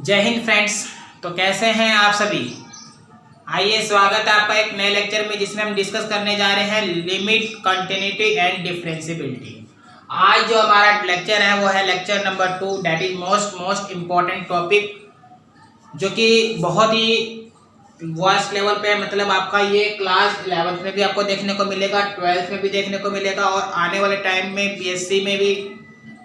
जय हिंद फ्रेंड्स। तो कैसे हैं आप सभी। आइए स्वागत है आपका एक नए लेक्चर में, जिसमें हम डिस्कस करने जा रहे हैं लिमिट, कंटिन्यूटी एंड डिफरेंशिएबिलिटी। आज जो हमारा लेक्चर है वो है lecture number 2, that is most important topic, जो कि बहुत ही वास्ट लेवल पे, मतलब आपका ये क्लास 11th में भी आपको देखने को मिलेगा, 12th में भी देखने को मिलेगा, और आने वाले टाइम में बीएससी में भी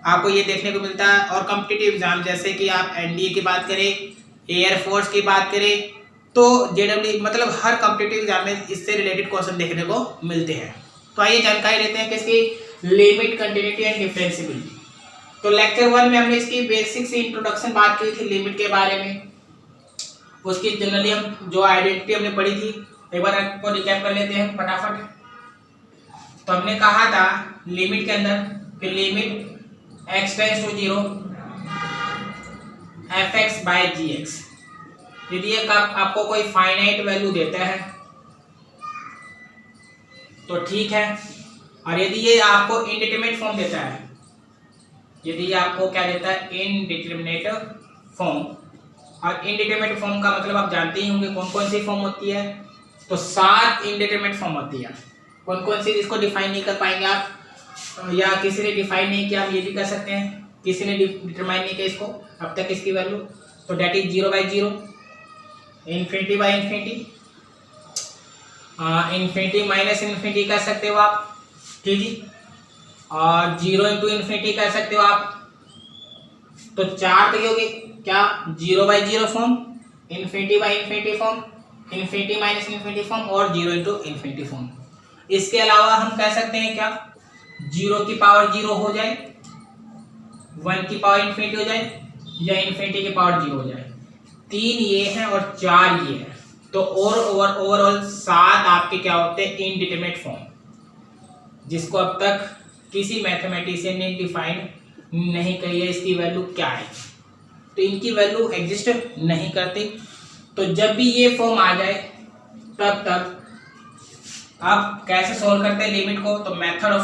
आपको ये देखने को मिलता है। और कॉम्पिटिटिव एग्जाम जैसे कि आप एनडीए की बात करें, एयरफोर्स की बात करें, तो जेडब्ल्यू, मतलब हर कॉम्पिटिटिव एग्जाम में इससे रिलेटेड क्वेश्चन देखने को मिलते हैं। तो आइए जानकारी लेते हैं किसकी, लिमिट, कंटिन्यूटी एंड डिफरेंशिएबिलिटी। तो लेक्चर 1 में हमने इसकी बेसिक सी इंट्रोडक्शन बात की थी लिमिट के बारे में। उसकी जनरली हम जो आइडेंटिटी हमने पढ़ी थी, एक बार आपको रिकैप कर लेते हैं फटाफट। तो हमने कहा था लिमिट के अंदर कि limit x tends to 0 fx by gx, यदि ये आपको कोई फाइनाइट वैल्यू देता है तो ठीक है, और यदि ये आपको इनडिटरमिनेट फॉर्म देता है, यदि ये आपको क्या देता है, इनडिटरमिनेट फॉर्म। और इनडिटरमिनेट फॉर्म का मतलब आप जानते ही होंगे कौन कौन सी फॉर्म होती है। तो 7 इनडिटरमिनेट फॉर्म होती है। कौन कौन सी, जिसको डिफाइन नहीं कर पाएंगे आप, या किसी ने डिफाइन नहीं किया, हम ये भी कर सकते हैं, किसी ने डिटरमाइन नहीं किया इसको अब तक इसकी वैल्यू। तो that is 0 by 0, infinity by infinity, infinity minus infinity कर सकते हो आप, ठीक है, और 0 इंटू इन्फिनिटी कर सकते हो आप। तो 4 तो ये हो गए क्या, 0 by 0 form, infinity by infinity form, infinity minus infinity form और 0 इंटू इन्फिनिटी फॉर्म। इसके अलावा हम कह सकते हैं क्या, 0 की पावर 0 हो जाए, 1 की पावर इन्फिनिटी हो जाए, या इन्फिनिटी की पावर 0 हो जाए। 3 ये हैं और 4 ये हैं। तो ओवरऑल 7 आपके क्या होते हैं, इनडिटरमिनेट फॉर्म, जिसको अब तक किसी मैथमेटिशियन ने डिफाइन नहीं करी है इसकी वैल्यू क्या है। तो इनकी वैल्यू एग्जिस्ट नहीं करती। तो जब भी ये फॉर्म आ जाए तब आप कैसे सॉल्व करते हैं लिमिट को। तो method of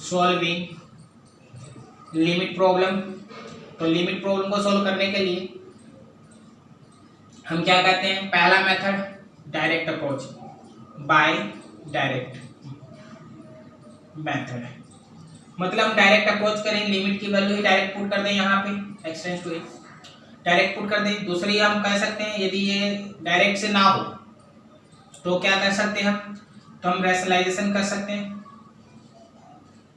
solving limit problem. तो लिमिट प्रॉब्लम को सॉल्व करने के लिए हम क्या करते हैं, पहला method direct approach, by direct method, मतलब हम डायरेक्ट अप्रोच करें, लिमिट की वैल्यू ही डायरेक्ट पुट कर दें, यहाँ पे x tends to a direct put कर दें। दूसरी हम कह सकते हैं, यदि ये डायरेक्ट से ना हो तो क्या कर सकते हैं हम, तो हम रैशनलाइजेशन कर सकते हैं,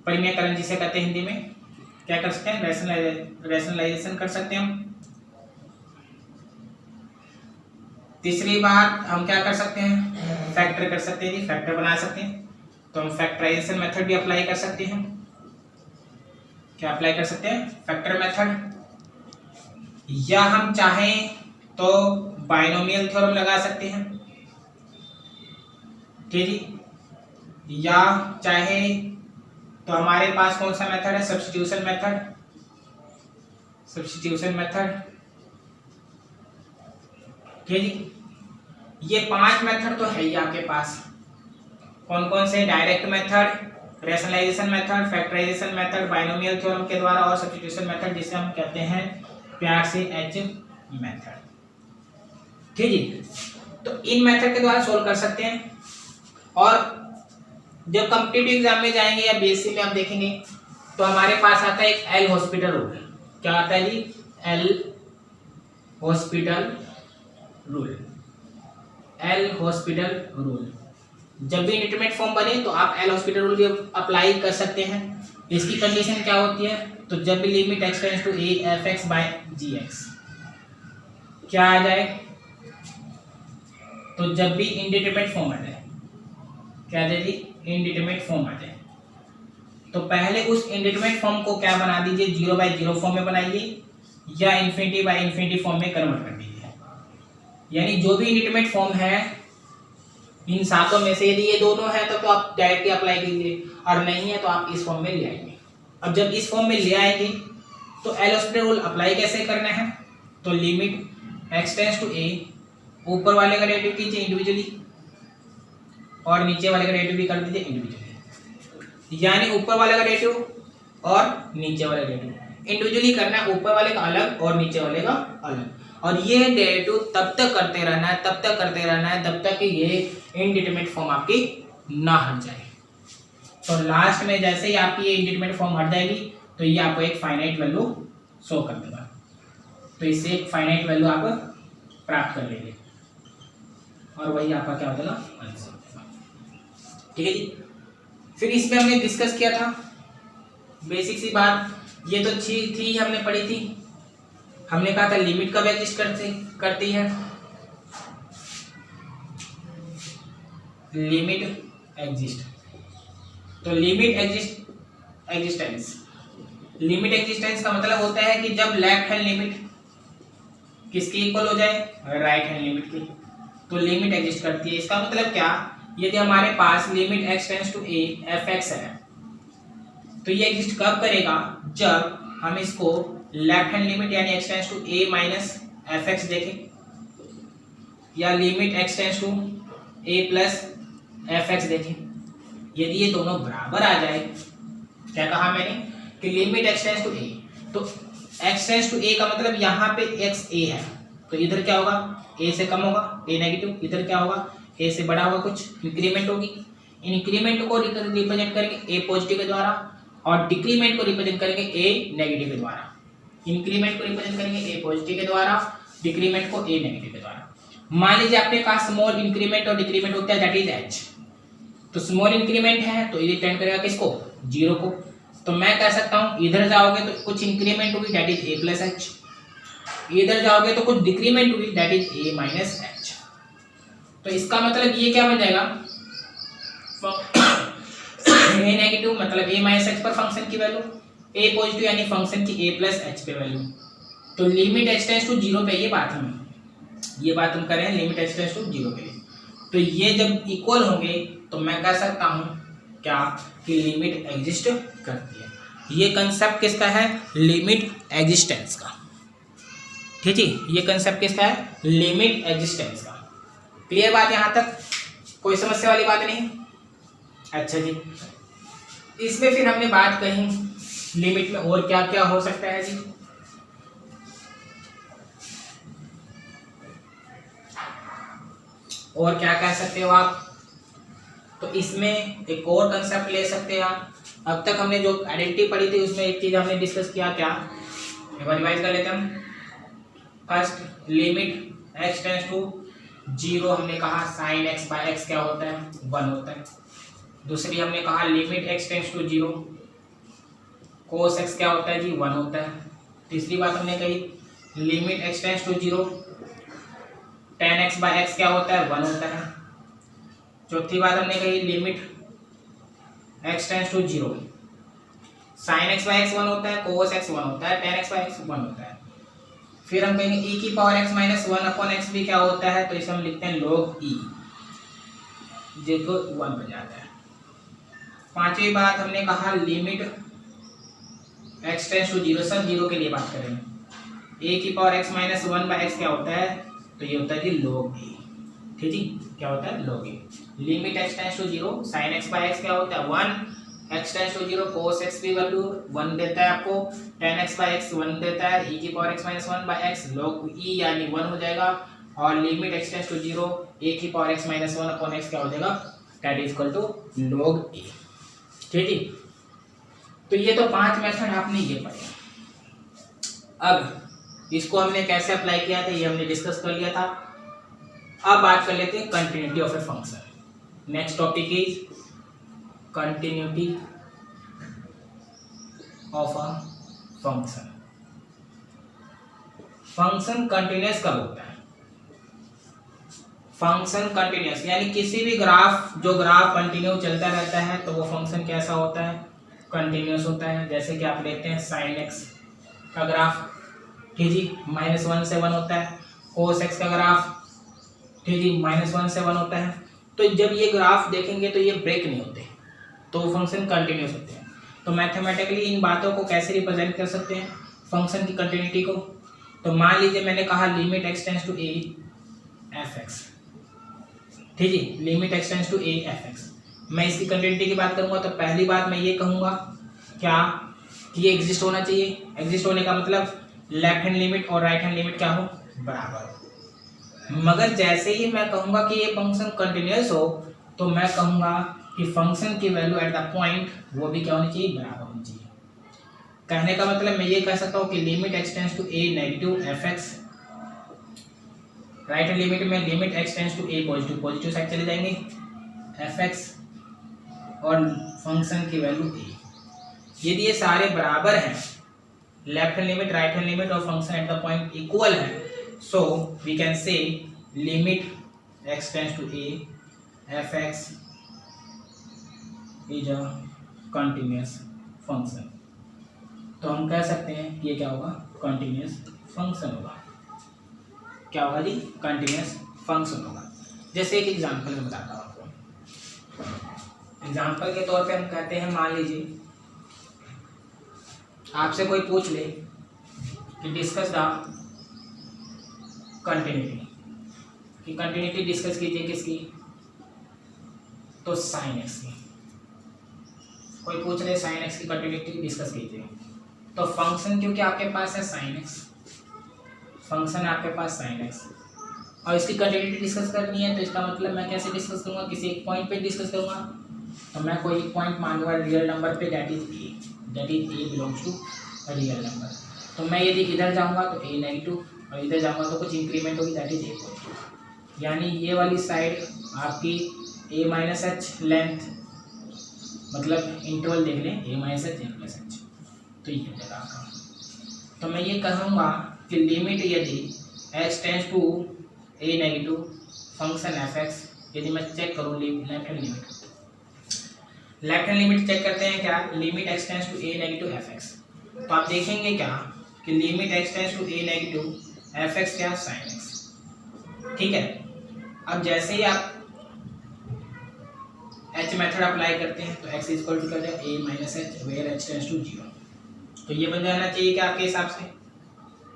परिमेयकरण जिसे कहते हैं हिंदी में, क्या कर सकते हैं, रैशनलाइजेशन कर सकते हैं हम। तीसरी बात हम क्या कर सकते हैं, फैक्टर कर सकते हैं, फैक्टर बना सकते हैं। तो हम फैक्टराइजेशन मेथड भी अप्लाई कर सकते हैं। क्या अप्लाई कर सकते हैं, फैक्टर मेथड, या हम चाहें तो बाइनोमियल थ्योरम लगा सकते हैं, ठीक है, या चाहे तो हमारे पास कौन सा मेथड है, सब्स्टिट्यूशन मेथड, ठीक है। ये 5 मेथड तो है ही आपके पास। कौन कौन से, direct method, rationalization method, factorization method, binomial theorem के द्वारा, और सब्स्टिट्यूशन मेथड जिसे हम कहते हैं प्यार से H मेथड, ठीक है। तो इन मेथड के द्वारा सोल्व कर सकते हैं। और जब कॉम्पिटिटिव एग्जाम में जाएंगे या बीएससी में आप देखेंगे तो हमारे पास आता है एक एल हॉस्पिटल रूल। क्या आता है जी, एल हॉस्पिटल रूल। जब भी इंडिटरमिनेट फॉर्म बने तो आप एल हॉस्पिटल रूल भी अप्लाई कर सकते हैं। इसकी कंडीशन क्या होती है, तो जब भी limit x tends to a fx by gx क्या आ जाए, तो जब भी इनडिटरमिनेट फॉर्म आ जाए, क्या आ जाए जी, इनडिटरमिनेट फॉर्म आ जाए, तो पहले उस इनडिटरमिनेट फॉर्म को क्या बना दीजिए, 0 बाई 0 फॉर्म में बनाइए, या इन्फिनिटी बाई इन्फिनिटी फॉर्म में कन्वर्ट कर दीजिए। यानी जो भी इनडिटरमिनेट फॉर्म है इन 7 में से, यदि ये दोनों है तो आप डायरेक्टली अप्लाई कीजिए, और नहीं है तो आप इस फॉर्म में ले आएंगे। अब जब इस फॉर्म में ले आएंगे तो एल हॉस्पिटल रूल अप्लाई कैसे करना है, तो limit x tends to a, ऊपर वाले का डेरिवेटिव कीजिए इंडिविजुअली, और नीचे वाले का डेरिवेटिव भी कर दीजिए इंडिविजुअली। यानी ऊपर वाले का डेरिवेटिव और नीचे वाले डेरिवेटिव इंडिविजुअली करना है, ऊपर वाले का अलग और नीचे वाले का अलग। और ये डेरिवेटिव तब तक करते रहना है, तब तक करते रहना है, तब तक कि ये इनडिटरमिनेट फॉर्म आपकी ना हट जाए। तो लास्ट में जैसे ही आपकी ये इनडिटरमिनेट फॉर्म हट जाएगी तो ये आपको एक फाइनाइट वैल्यू शो कर देगा। तो इससे एक फाइनाइट वैल्यू आप प्राप्त कर लेंगे और वही आपका क्या होगा आंसर। ठीक है जी। फिर इसमें हमने डिस्कस किया था बेसिक सी बात, ये तो थी हमने पढ़ी थी। हमने कहा था लिमिट कब एग्जिस्ट करती है, लिमिट एग्जिस्ट। तो लिमिट एग्जिस्टेंस का मतलब होता है कि जब लेफ्ट हैंड लिमिट किसकी इक्वल हो जाए, राइट हैंड लिमिट की, तो लिमिट एग्जिस्ट करती है। इसका मतलब क्या, यदि हमारे पास limit x tends to a f(x) है तो ये एग्जिस्ट कब करेगा, जब हम इसको लेफ्ट हैंड लिमिट यानी x tends to a minus f(x) देखें, या limit x tends to a plus f(x) देखें। यदि ये दोनों बराबर आ जाए, क्या कहा मैंने कि limit x tends to a, तो x टेंड्स टू a का मतलब यहाँ पे x a है, तो इधर क्या होगा, a से कम होगा, a नेगेटिव, इधर क्या होगा, a से बड़ा होगा, कुछ इंक्रीमेंट होगी। इंक्रीमेंट को रिप्रेजेंट करेंगे a पॉजिटिव के द्वारा और डिक्रीमेंट को रिप्रेजेंट करेंगे a नेगेटिव के द्वारा। इंक्रीमेंट को रिप्रेजेंट करेंगे a पॉजिटिव के द्वारा, डिक्रीमेंट को a नेगेटिव के द्वारा। मान लीजिए आपने कहा स्मॉल इंक्रीमेंट और डिक्रीमेंट होता है, दैट इज h। तो स्मॉल इंक्रीमेंट है तो ये टेंड करेगा किसको, 0 को। तो मैं कह सकता हूँ इधर जाओगे तो कुछ इंक्रीमेंट होगी, that is a plus h, इधर जाओगे तो कुछ डिक्रीमेंट होगी, that is a minus h। तो इसका मतलब ये क्या बन जाएगा, a नेगेटिव मतलब a माइनस h पर फंक्शन की वैल्यू, a पॉजिटिव यानी फंक्शन की a प्लस h पे वैल्यू। तो लिमिट h टेंड्स टू 0 पे ये बात हम कर रहे हैं लिमिट h टेंड्स टू 0 के लिए। तो ये जब इक्वल होंगे तो मैं कह सकता हूँ क्या कि लिमिट एग्जिस्ट करती है। ये कंसेप्ट किसका है, लिमिट एग्जिस्टेंस का। ठीक है, ये कंसेप्ट किसका है, लिमिट एग्जिस्टेंस का। क्लियर बात यहाँ तक, कोई समस्या वाली बात नहीं। अच्छा जी, इसमें फिर हमने बात कही लिमिट में और क्या क्या हो सकता है जी। और क्या कह सकते हो आप, तो इसमें एक और कंसेप्ट ले सकते हैं आप। अब तक हमने जो आइडेंटिटी पढ़ी थी उसमें एक चीज हमने डिस्कस किया, क्या, एक बार रिवाइज कर लेते हैं हम। First limit x tends to 0 हमने कहा sin x बाय x क्या होता है, 1 होता है। दूसरी हमने कहा limit x tends to 0 cos x क्या होता है जी, 1 होता है। तीसरी बात हमने कही limit x tends to 0 tan x by x क्या होता है, 1 होता है। चौथी बात हमने कही limit x tends to 0 sin x by x 1 होता है, cos x 1 होता है, tan x बाय x 1 होता है। फिर हम कहेंगे e की power x minus 1 upon x भी क्या होता है, तो इसे हम लिखते हैं log e, जो 1 बन जाता है। पांचवी बात हमने कहा लिमिट x टेंड्स टू 0, सब 0 के लिए बात करेंगे। a की power x minus 1 by x क्या होता है, तो ये होता है जी log a। ठीक है, क्या होता है log a। Limit x tends to 0 sin x by x क्या होता है, 1, x tends to 0 cos x भी वैल्यू 1 देता है आपको, tan x बाय x 1 देता है, e की power x minus 1 by x log e यानी 1 हो जाएगा। और limit x tends to 0 a की power x minus 1 upon x क्या हो जाएगा, that is equal to log a। ठीक है, तो ये तो 5 मेथड आपने ये पढ़े। अब इसको हमने कैसे अप्लाई किया था ये हमने डिस्कस कर लिया था। अब बात कर लेते हैं continuity of a function. Next topic is continuity of a function. Function continuous कब होता है, फंक्शन कंटिन्यूअस यानी किसी भी ग्राफ, जो ग्राफ कंटिन्यू चलता रहता है तो वो फंक्शन कैसा होता है, कंटिन्यूअस होता है। जैसे कि आप लेते हैं sin x का ग्राफ, ठीक जी, -1 से 1 होता है। cos x का ग्राफ, ठीक जी, -1 से 1 होता है। तो जब ये ग्राफ देखेंगे तो ये ब्रेक नहीं होते, तो फंक्शन कंटिन्यूअस होते हैं। तो मैथमेटिकली इन बातों को कैसे रिप्रेजेंट कर सकते हैं, फंक्शन की कंटिन्यूटी को। तो मान लीजिए मैंने कहा limit x tends to a f(x), ठीक है, limit x tends to a f(x). मैं इसकी कंटिन्यूटी की बात करूंगा तो पहली बात मैं ये कहूंगा क्या कि ये एग्जिस्ट होना चाहिए। एग्जिस्ट होने का मतलब लेफ्ट हैंड लिमिट और राइट हैंड लिमिट क्या हो, बराबर हो। मगर जैसे ही मैं कहूँगा कि ये फंक्शन कंटिन्यूस हो तो मैं कहूँगा कि फंक्शन की वैल्यू एट द पॉइंट वो भी क्या होनी चाहिए, बराबर होनी चाहिए। कहने का मतलब मैं ये कह सकता हूँ कि limit x tends to A negative F X, right hand limit में limit x tends to A positive, positive side चले जाएंगे एफ एक्स और फंक्शन की वैल्यू ए। यदि ये सारे बराबर हैं, left hand limit right hand limit और function at the point equal है, so we can say limit x tends to A F X is a continuous function. तो हम कह सकते हैं कि ये क्या होगा, कंटिन्यूअस फंक्शन होगा। क्या होगा जी, कंटिन्यूअस फंक्शन होगा। जैसे एक एग्जांपल में बताता हूँ आपको। एग्जांपल के तौर पे हम कहते हैं, मान लीजिए आपसे कोई पूछ ले कि डिस्कस द कंटिन्यूटी, कि कंटिन्यूटी डिस्कस कीजिए किसकी, तो साइन एक्स की। कोई पूछ ले साइन एक्स की कंटिन्यूटी डिस्कस कीजिए, तो फंक्शन क्योंकि आपके पास है साइन एक्स, फंक्शन आपके पास साइन एक्स और इसकी कंटिन्यूटी डिस्कस करनी है, तो इसका मतलब मैं कैसे डिस्कस करूँगा, किसी एक पॉइंट पे डिस्कस करूँगा। तो मैं कोई एक पॉइंट मान लूँगा रियल नंबर पे, that is A belongs to real number. तो मैं यदि इधर जाऊँगा तो ए नेगेटिव और इधर जाऊँगा तो कुछ इंक्रीमेंट होगी, दैट इज ए पॉजिटिव। यानी ये वाली साइड आपकी ए माइनस एच लेंथ, मतलब इंटरवल देख लें A minus H A plus H, तो ये होगा आपका। तो मैं ये कहूँगा कि लिमिट यदि x tends to A negative function F x, यदि मैं चेक करूँ लेफ्ट हैंड लिमिट चेक करते हैं क्या, limit x tends to A negative F x, तो आप देखेंगे क्या कि limit x tends to A negative F x क्या, साइन एक्स। ठीक है, अब जैसे ही आप एच मेथड अप्लाई करते हैं तो एक्स इक्वल टू क्या हो जाएगा, A minus H where H tends to zero. तो ये बन जाना चाहिए क्या आपके हिसाब से,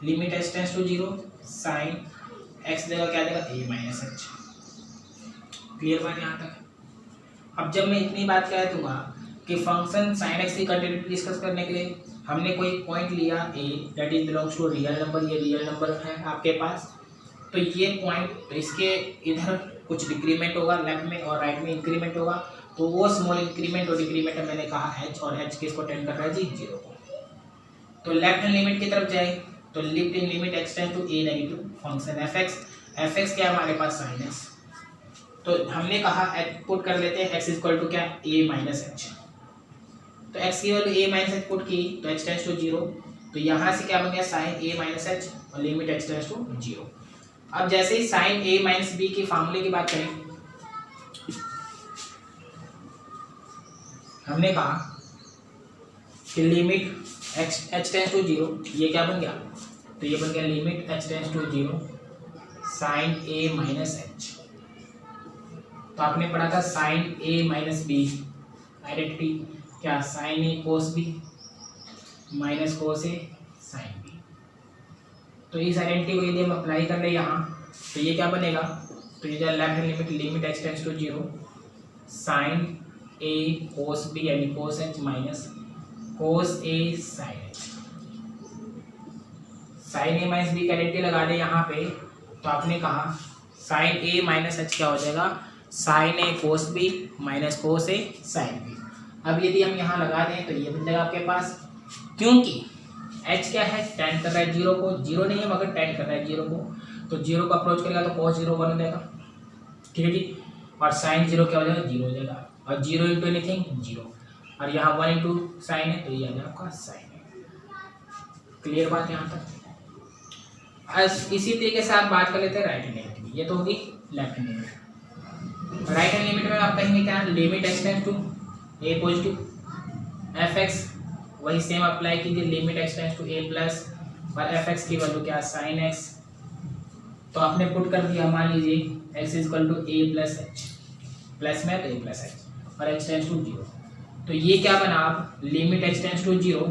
limit H tends to zero sine X देगा क्या देगा, ए माइनस एच। क्लियर बात यहाँ तक। अब जब मैं इतनी बात कह दूंगा कि फंक्शन साइन एक्स की कंटिन्यूटी डिस्कस करने के लिए हमने कोई पॉइंट लिया A, that is belongs to real number, ये रियल नंबर है आपके पास, तो ये पॉइंट, तो इसके इधर कुछ डिक्रीमेंट होगा लेफ्ट में और राइट में इंक्रीमेंट होगा, तो वो स्मॉल इंक्रीमेंट और डिक्रीमेंट मैंने कहा एच, और एच किसको टेंड कर रहा है जी, जीरो को। तो लेफ्ट हैंड लिमिट की तरफ जाए तो left in limit x tend to A negative function F x क्या है हमारे पास, साइन एक्स। तो हमने कहा एच पुट कर लेते हैं, एक्स इक्वल टू क्या, ए माइनस एच। तो एक्स की वैल्यू ए माइनस एच पुट की तो एक्स टेंड्स टू जीरो, तो यहाँ से क्या बन गया, साइन ए माइनस एच और limit x tends to zero. अब जैसे ही साइन ए माइनस बी की फार्मूले की बात करें, हमने कहा कि limit H tends to zero, ये क्या बन गया, तो ये बन गया limit H tends to zero sine A minus H. तो आपने पढ़ा था sine A minus B identity क्या, sine A cos B minus cos A sine B. तो इस आइडेंटिटी को यदि हम अप्लाई कर ले यहाँ, तो ये क्या बनेगा, तो ये left hand limit limit x tends to zero sine A cos B यानी cos H minus cos A sine H. Sine A minus B की आइडेंटिटी लगा दे यहाँ पे, तो आपने कहा साइन ए माइनस एच क्या हो जाएगा, sign A cos B minus cos A sine B. अब यदि हम यहाँ लगा दें तो ये बन जाएगा आपके पास, क्योंकि h क्या है, टेंड कर रहा है जीरो को, जीरो नहीं है मगर टेंड कर रहा है जीरो को, तो जीरो को अप्रोच करेगा तो cos जीरो 1 हो जाएगा, ठीक है जी। और साइन जीरो क्या हो जाएगा, जीरो हो जाएगा, और जीरो इंटू एनीथिंग जीरो, और यहाँ 1 इंटू साइन है तो ये आ जाएगा आपका साइन है। क्लियर बात यहाँ तक। इसी तरीके से आप बात कर लेते हैं राइट हैंड लिमिट की, ये तो होगी left hand limit. Right hand limit में आप कहेंगे क्या, limit x tends to A positive F x, वही सेम अप्लाई कीजिए, limit x tends to A plus और एफ एक्स की वैल्यू क्या, साइन एक्स। तो आपने पुट कर दिया, मान लीजिए x is equal to A plus H, plus में तो ए प्लस एच और एक्स टेंड्स टू जीरो, तो ये क्या बना, आप limit x tends to zero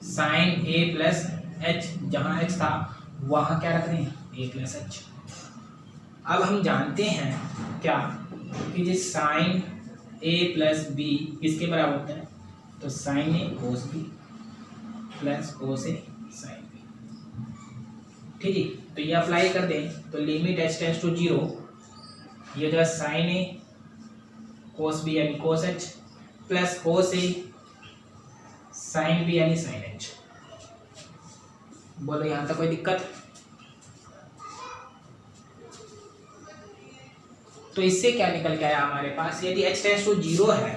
sine A plus H, जहाँ एक्स था वहाँ क्या रख रहे हैं, ए प्लस एच। अब हम जानते हैं क्या कि जिस साइन ए प्लस बी किसके बराबर होता है, तो sign A cos B plus cos A sine B. ठीक है, तो ये अप्लाई कर दें तो लिमिट एच टेंस टू 0, ये जो है साइन ए कोस बी यानी cos H plus cos A sine B यानी साइन एच। बोलो यहाँ तक कोई दिक्कत? तो इससे क्या निकल के आया हमारे पास, यदि एच टेंस टू 0 है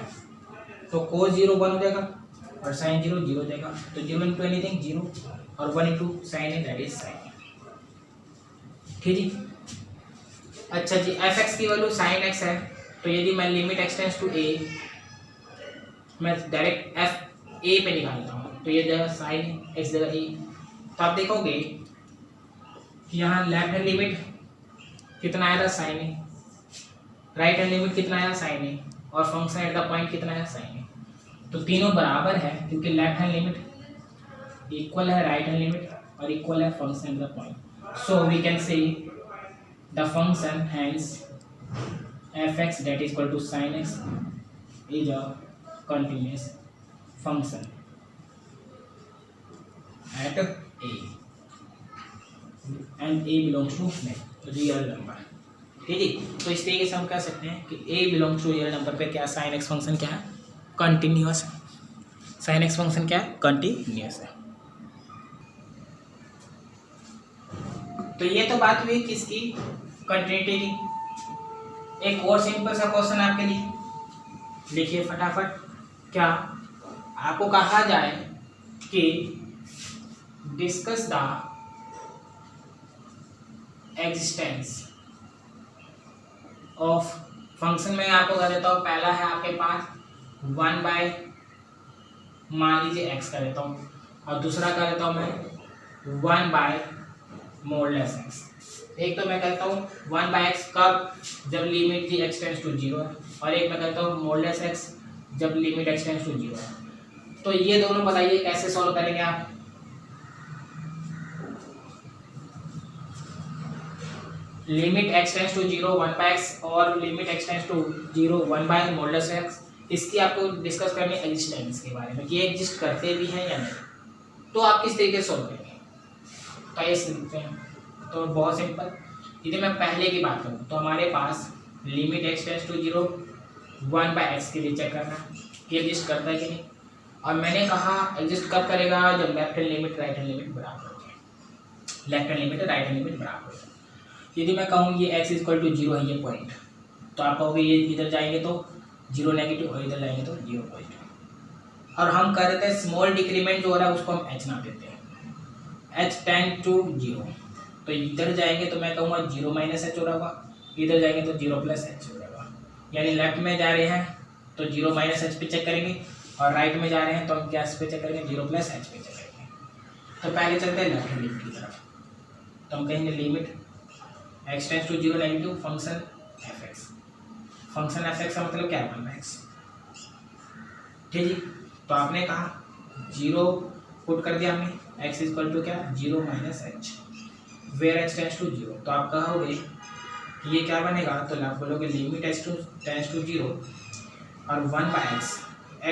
तो कोस 0 1 हो जाएगा और साइन 0 0 हो जाएगा। तो 0 इंटू एनीथिंग 0 और 1 into sine a that is sine a. ठीक है, अच्छा जी, एफ एक्स की वैल्यू साइन एक्स है, तो यदि मैं limit x tends to a, मैं डायरेक्ट एफ ए पे निकालता हूँ, तो ये जगह साइन एक्स जगह ए, तो आप देखोगे कि यहाँ लेफ्ट हैंड लिमिट कितना आया था साइन ए, राइट हैंड लिमिट कितना आया साइन ए, और फंक्शन एट द पॉइंट कितना आया साइन ए। तो तीनों बराबर है क्योंकि लेफ्ट हैंड लिमिट इक्वल है राइट हैंड लिमिट और इक्वल है function at the point. So we can say the function hence F x that is equal to sine x is a continuous function at A and A belongs to real number. ठीक है, तो इस तरीके से हम कह सकते हैं कि ए बिलोंग्स टू रियल नंबर पे क्या साइन एक्स फंक्शन क्या है, कंटिन्यूअस है। साइन एक्स फंक्शन क्या है, कंटिन्यूअस है। तो ये तो बात हुई किसकी, कंटिन्यूटी की। एक और सिंपल सा क्वेश्चन आपके लिए, लिखिए फटाफट। क्या आपको कहा जाए कि discuss the existence of function में आपको कर देता हूँ, पहला है आपके पास 1 बाय मान लीजिए x कर देता हूँ, और दूसरा कर देता हूँ मैं 1 बाय मॉडुलस x। एक तो मैं कहता हूँ 1 बाय x कब, जब limit g x tends to 0 है, और एक मैं कहता हूँ मॉडुलस x जब लिमिट x टेंस टू 0 है। तो ये दोनों बताइए कैसे सॉल्व करेंगे आप। Limit x tends to 0 1 by x और limit x tends to 0 1 by modulus x, इसकी आपको डिस्कस करनी है एग्जिस्टेंस के बारे में, कि ये एग्जिस्ट करते भी हैं या नहीं। तो आप किस तरीके से सॉल्व करेंगे, तो ये सीखते हैं। तो बहुत सिंपल, यदि मैं पहले की बात करूँ तो हमारे पास limit x tends to 0 1 by x के लिए चेक करना कि एग्जिस्ट करता है कि नहीं। और मैंने कहा एग्जिस्ट कब करेगा, जब left hand limit right hand limit बराबर हो जाए। Left hand limit right hand limit बराबर हो जाए। यदि मैं कहूँ ये x इक्वल टू 0 है ये पॉइंट, तो आप कहोगे ये इधर जाएंगे तो 0 नेगेटिव और इधर जाएंगे तो 0 पॉजिटिव। और हम कर देते हैं स्मॉल डिक्रीमेंट जो हो रहा है उसको हम h नाम देते हैं, h टेंड टू 0। तो इधर जाएंगे तो मैं कहूँगा 0 माइनस एच हो रहा होगा, इधर जाएंगे तो 0 प्लस एच हो जाएगा। यानी लेफ्ट में जा रहे हैं तो 0 माइनस एच पे चेक करेंगे, और राइट में जा रहे हैं तो हम क्या पे चेक करेंगे, 0 प्लस एच पे चेक करेंगे। तो पहले चलते हैं लेफ्ट हैंड लिमिट की तरफ। तो हम कहेंगे limit x tends to 0 negative function F x. Function F x का मतलब क्या है, 1 बाय x। ठीक है, तो आपने कहा 0 पुट कर दिया हमने, x इक्वल टू क्या 0 minus H, where x tends to 0। तो आप कहोगे कि ये क्या बनेगा, तो आप बोलोगे लिमिट x टेंस टू 0 और 1 बाय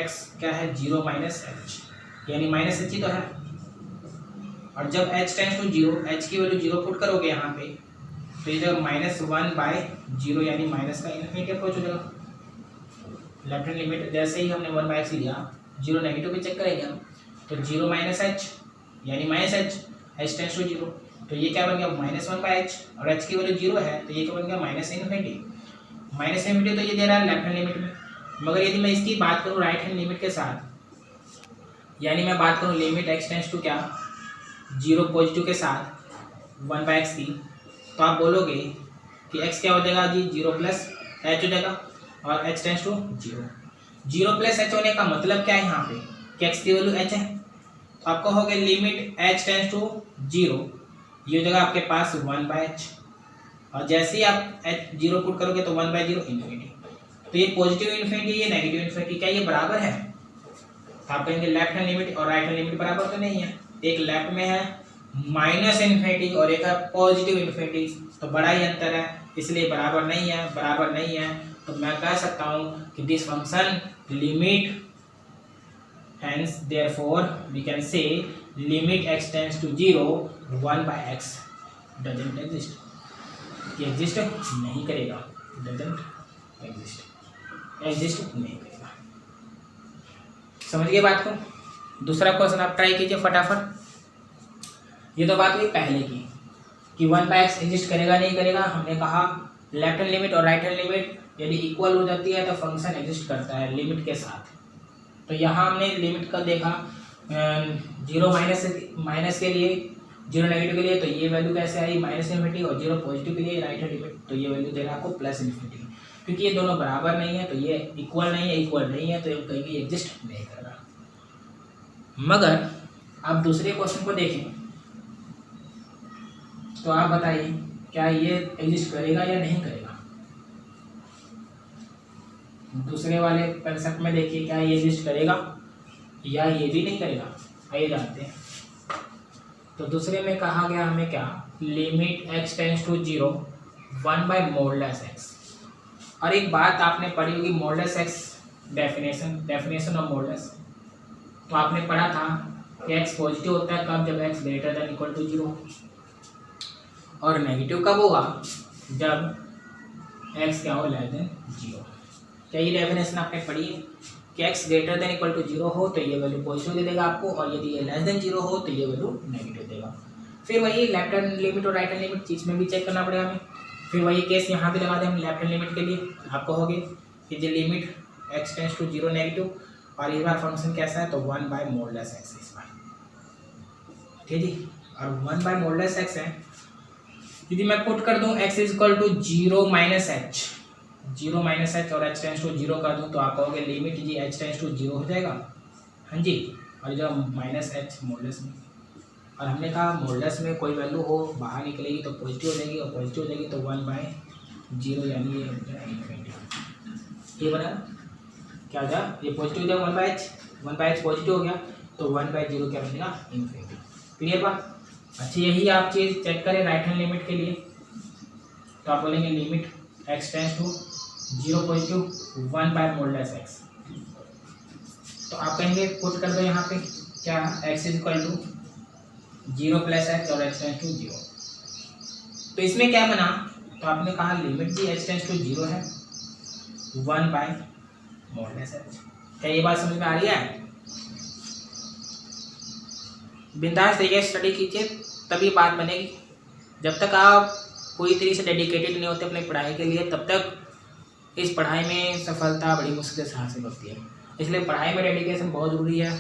x क्या है 0 माइनस एच, यानी माइनस एच ही तो है। और जब h टेंस टू 0 h की वैल्यू 0 पुट करोगे यहाँ पे, तो ये जब -1 बाय 0 यानी माइनस का इन्फिनिटी अप्रोच हो जाएगा। लेफ्ट हैंड लिमिट जैसे ही हमने 1 बाय x लिया, 0 नेगेटिव पे चेक करेंगे हम, तो 0 माइनस एच यानी माइनस एच टेंस टू 0। तो ये क्या बन गया -1 बाय h, और h की वैल्यू 0 है तो ये क्या बन गया माइनस इन्फिनिटी। तो ये दे रहा है लेफ्ट हैंड लिमिट में। मगर यदि मैं इसकी बात करूँ राइट हैंड लिमिट के साथ, यानी मैं बात करूँ लिमिट x टेंस टू क्या 0 पॉजिटिव के साथ 1 बाय x की, तो आप बोलोगे कि x क्या हो जाएगा जी 0 प्लस एच हो जाएगा, और h tends to 0 plus H होने का मतलब क्या है यहाँ पे कि x की वैल्यू h है। तो आप कहोगे लिमिट h टेंस टू 0, ये हो जाएगा आपके पास 1 बाय h, और जैसे ही आप h 0 पुट करोगे तो 1 बाय 0 इन्फिनिटी। तो ये पॉजिटिव इन्फिनिटी ये नेगेटिव इन्फिनिटी, क्या ये बराबर है? तो आप कहेंगे लेफ्ट हैंड लिमिट और राइट हैंड लिमिट बराबर तो नहीं है, एक लेफ्ट में है माइनस इन्फिनिटी और एक है पॉजिटिव इन्फिनिटी, तो बड़ा ही अंतर है, इसलिए बराबर नहीं है। बराबर नहीं है तो मैं कह सकता हूँ कि this function limit hence therefore we can say limit x tends to 0 1 by x doesn't exist, ये एग्जिस्ट नहीं करेगा, doesn't एग्जिस्ट नहीं करेगा। समझ गए बात को। दूसरा क्वेश्चन आप ट्राई कीजिए फटाफट। ये तो बात हुई पहले की कि 1 बाय एक्स एग्जिस्ट करेगा नहीं करेगा। हमने कहा लेफ्ट हैंड लिमिट और राइट हैंड लिमिट यदि इक्वल हो जाती है तो फंक्शन एग्जिस्ट करता है लिमिट के साथ। तो यहाँ हमने लिमिट का देखा 0 माइनस के लिए, 0 नेगेटिव के लिए, तो ये वैल्यू कैसे आई माइनस इन्फिनिटी, और 0 पॉजिटिव के लिए राइट हैंड लिमिट तो ये वैल्यू दे रहा है आपको प्लस इन्फिनिटी। क्योंकि ये दोनों बराबर नहीं है तो ये इक्वल नहीं है तो ये कहीं एग्जिस्ट नहीं करेगा। मगर आप दूसरे क्वेश्चन को देखें तो आप बताइए क्या ये एग्जिस्ट करेगा या नहीं करेगा। दूसरे वाले कंसेप्ट में देखिए क्या ये एग्जिस्ट करेगा या ये भी नहीं करेगा, आइए जानते हैं। तो दूसरे में कहा गया हमें क्या, limit x tends to 0 1 by modulus x। और एक बात आपने पढ़ी होगी modulus x definition of modulus. तो आपने पढ़ा था कि x पॉजिटिव होता है कब, जब x greater than equal to 0, और नेगेटिव कब होगा जब x क्या हो लेस देन 0। क्या ये डेफिनेशन आपने पढ़ी है कि x greater than equal to 0 हो तो ये वैल्यू पॉजिटिव दे देगा आपको, और यदि ये लेस देन 0 हो तो ये वैल्यू नेगेटिव देगा। फिर वही लेफ्ट हैंड लिमिट और राइट हैंड लिमिट चीज़ में भी चेक करना पड़ेगा हमें। फिर वही केस यहाँ पे लगा दें हम लेफ्ट हैंड लिमिट के लिए। आप कहोगे कि जो limit x tends to 0 negative, और इस बार फंक्शन कैसा है तो 1 बाय मॉडुलस x इस बार, ठीक है। और 1 बाय मॉडुलस x है, यदि मैं पुट कर दूं x is equal to 0 minus H और h टेंड्स टू 0 कर दूं तो आप कहोगे limit g h tends to 0 हो जाएगा, हाँ जी। और जो माइनस एच मॉडुलस में, और हमने कहा मॉडुलस में कोई वैल्यू हो बाहर निकलेगी तो पॉजिटिव हो जाएगी, और पॉजिटिव हो जाएगी तो 1 बाय 0 यानी ये इन्फिनिटी। ये बना क्या हो जाए, ये पॉजिटिव हो जाएगा 1 बाय एच पॉजिटिव हो गया तो 1 बाय 0 क्या बनेगा इन्फिनिटी। क्लियर बात। अच्छा यही आप चीज़ चेक करें राइट हैंड लिमिट के लिए, तो आप बोलेंगे limit x tends to 0 positive 1 by modulus x। तो आप कहेंगे पुट कर दो यहाँ पे क्या x is equal to 0 plus h और x टेंड्स टू 0। तो इसमें क्या बना, तो आपने कहा limit g h tends to 0 है 1 बाय मॉडुलस h। क्या ये बात समझ में आ रही है? बिंदास तरीके से स्टडी कीजिए तभी बात बनेगी। जब तक आप पूरी तरीके से डेडिकेटेड नहीं होते अपनी पढ़ाई के लिए तब तक इस पढ़ाई में सफलता बड़ी मुश्किल से हासिल होती है। इसलिए पढ़ाई में डेडिकेशन बहुत ज़रूरी है,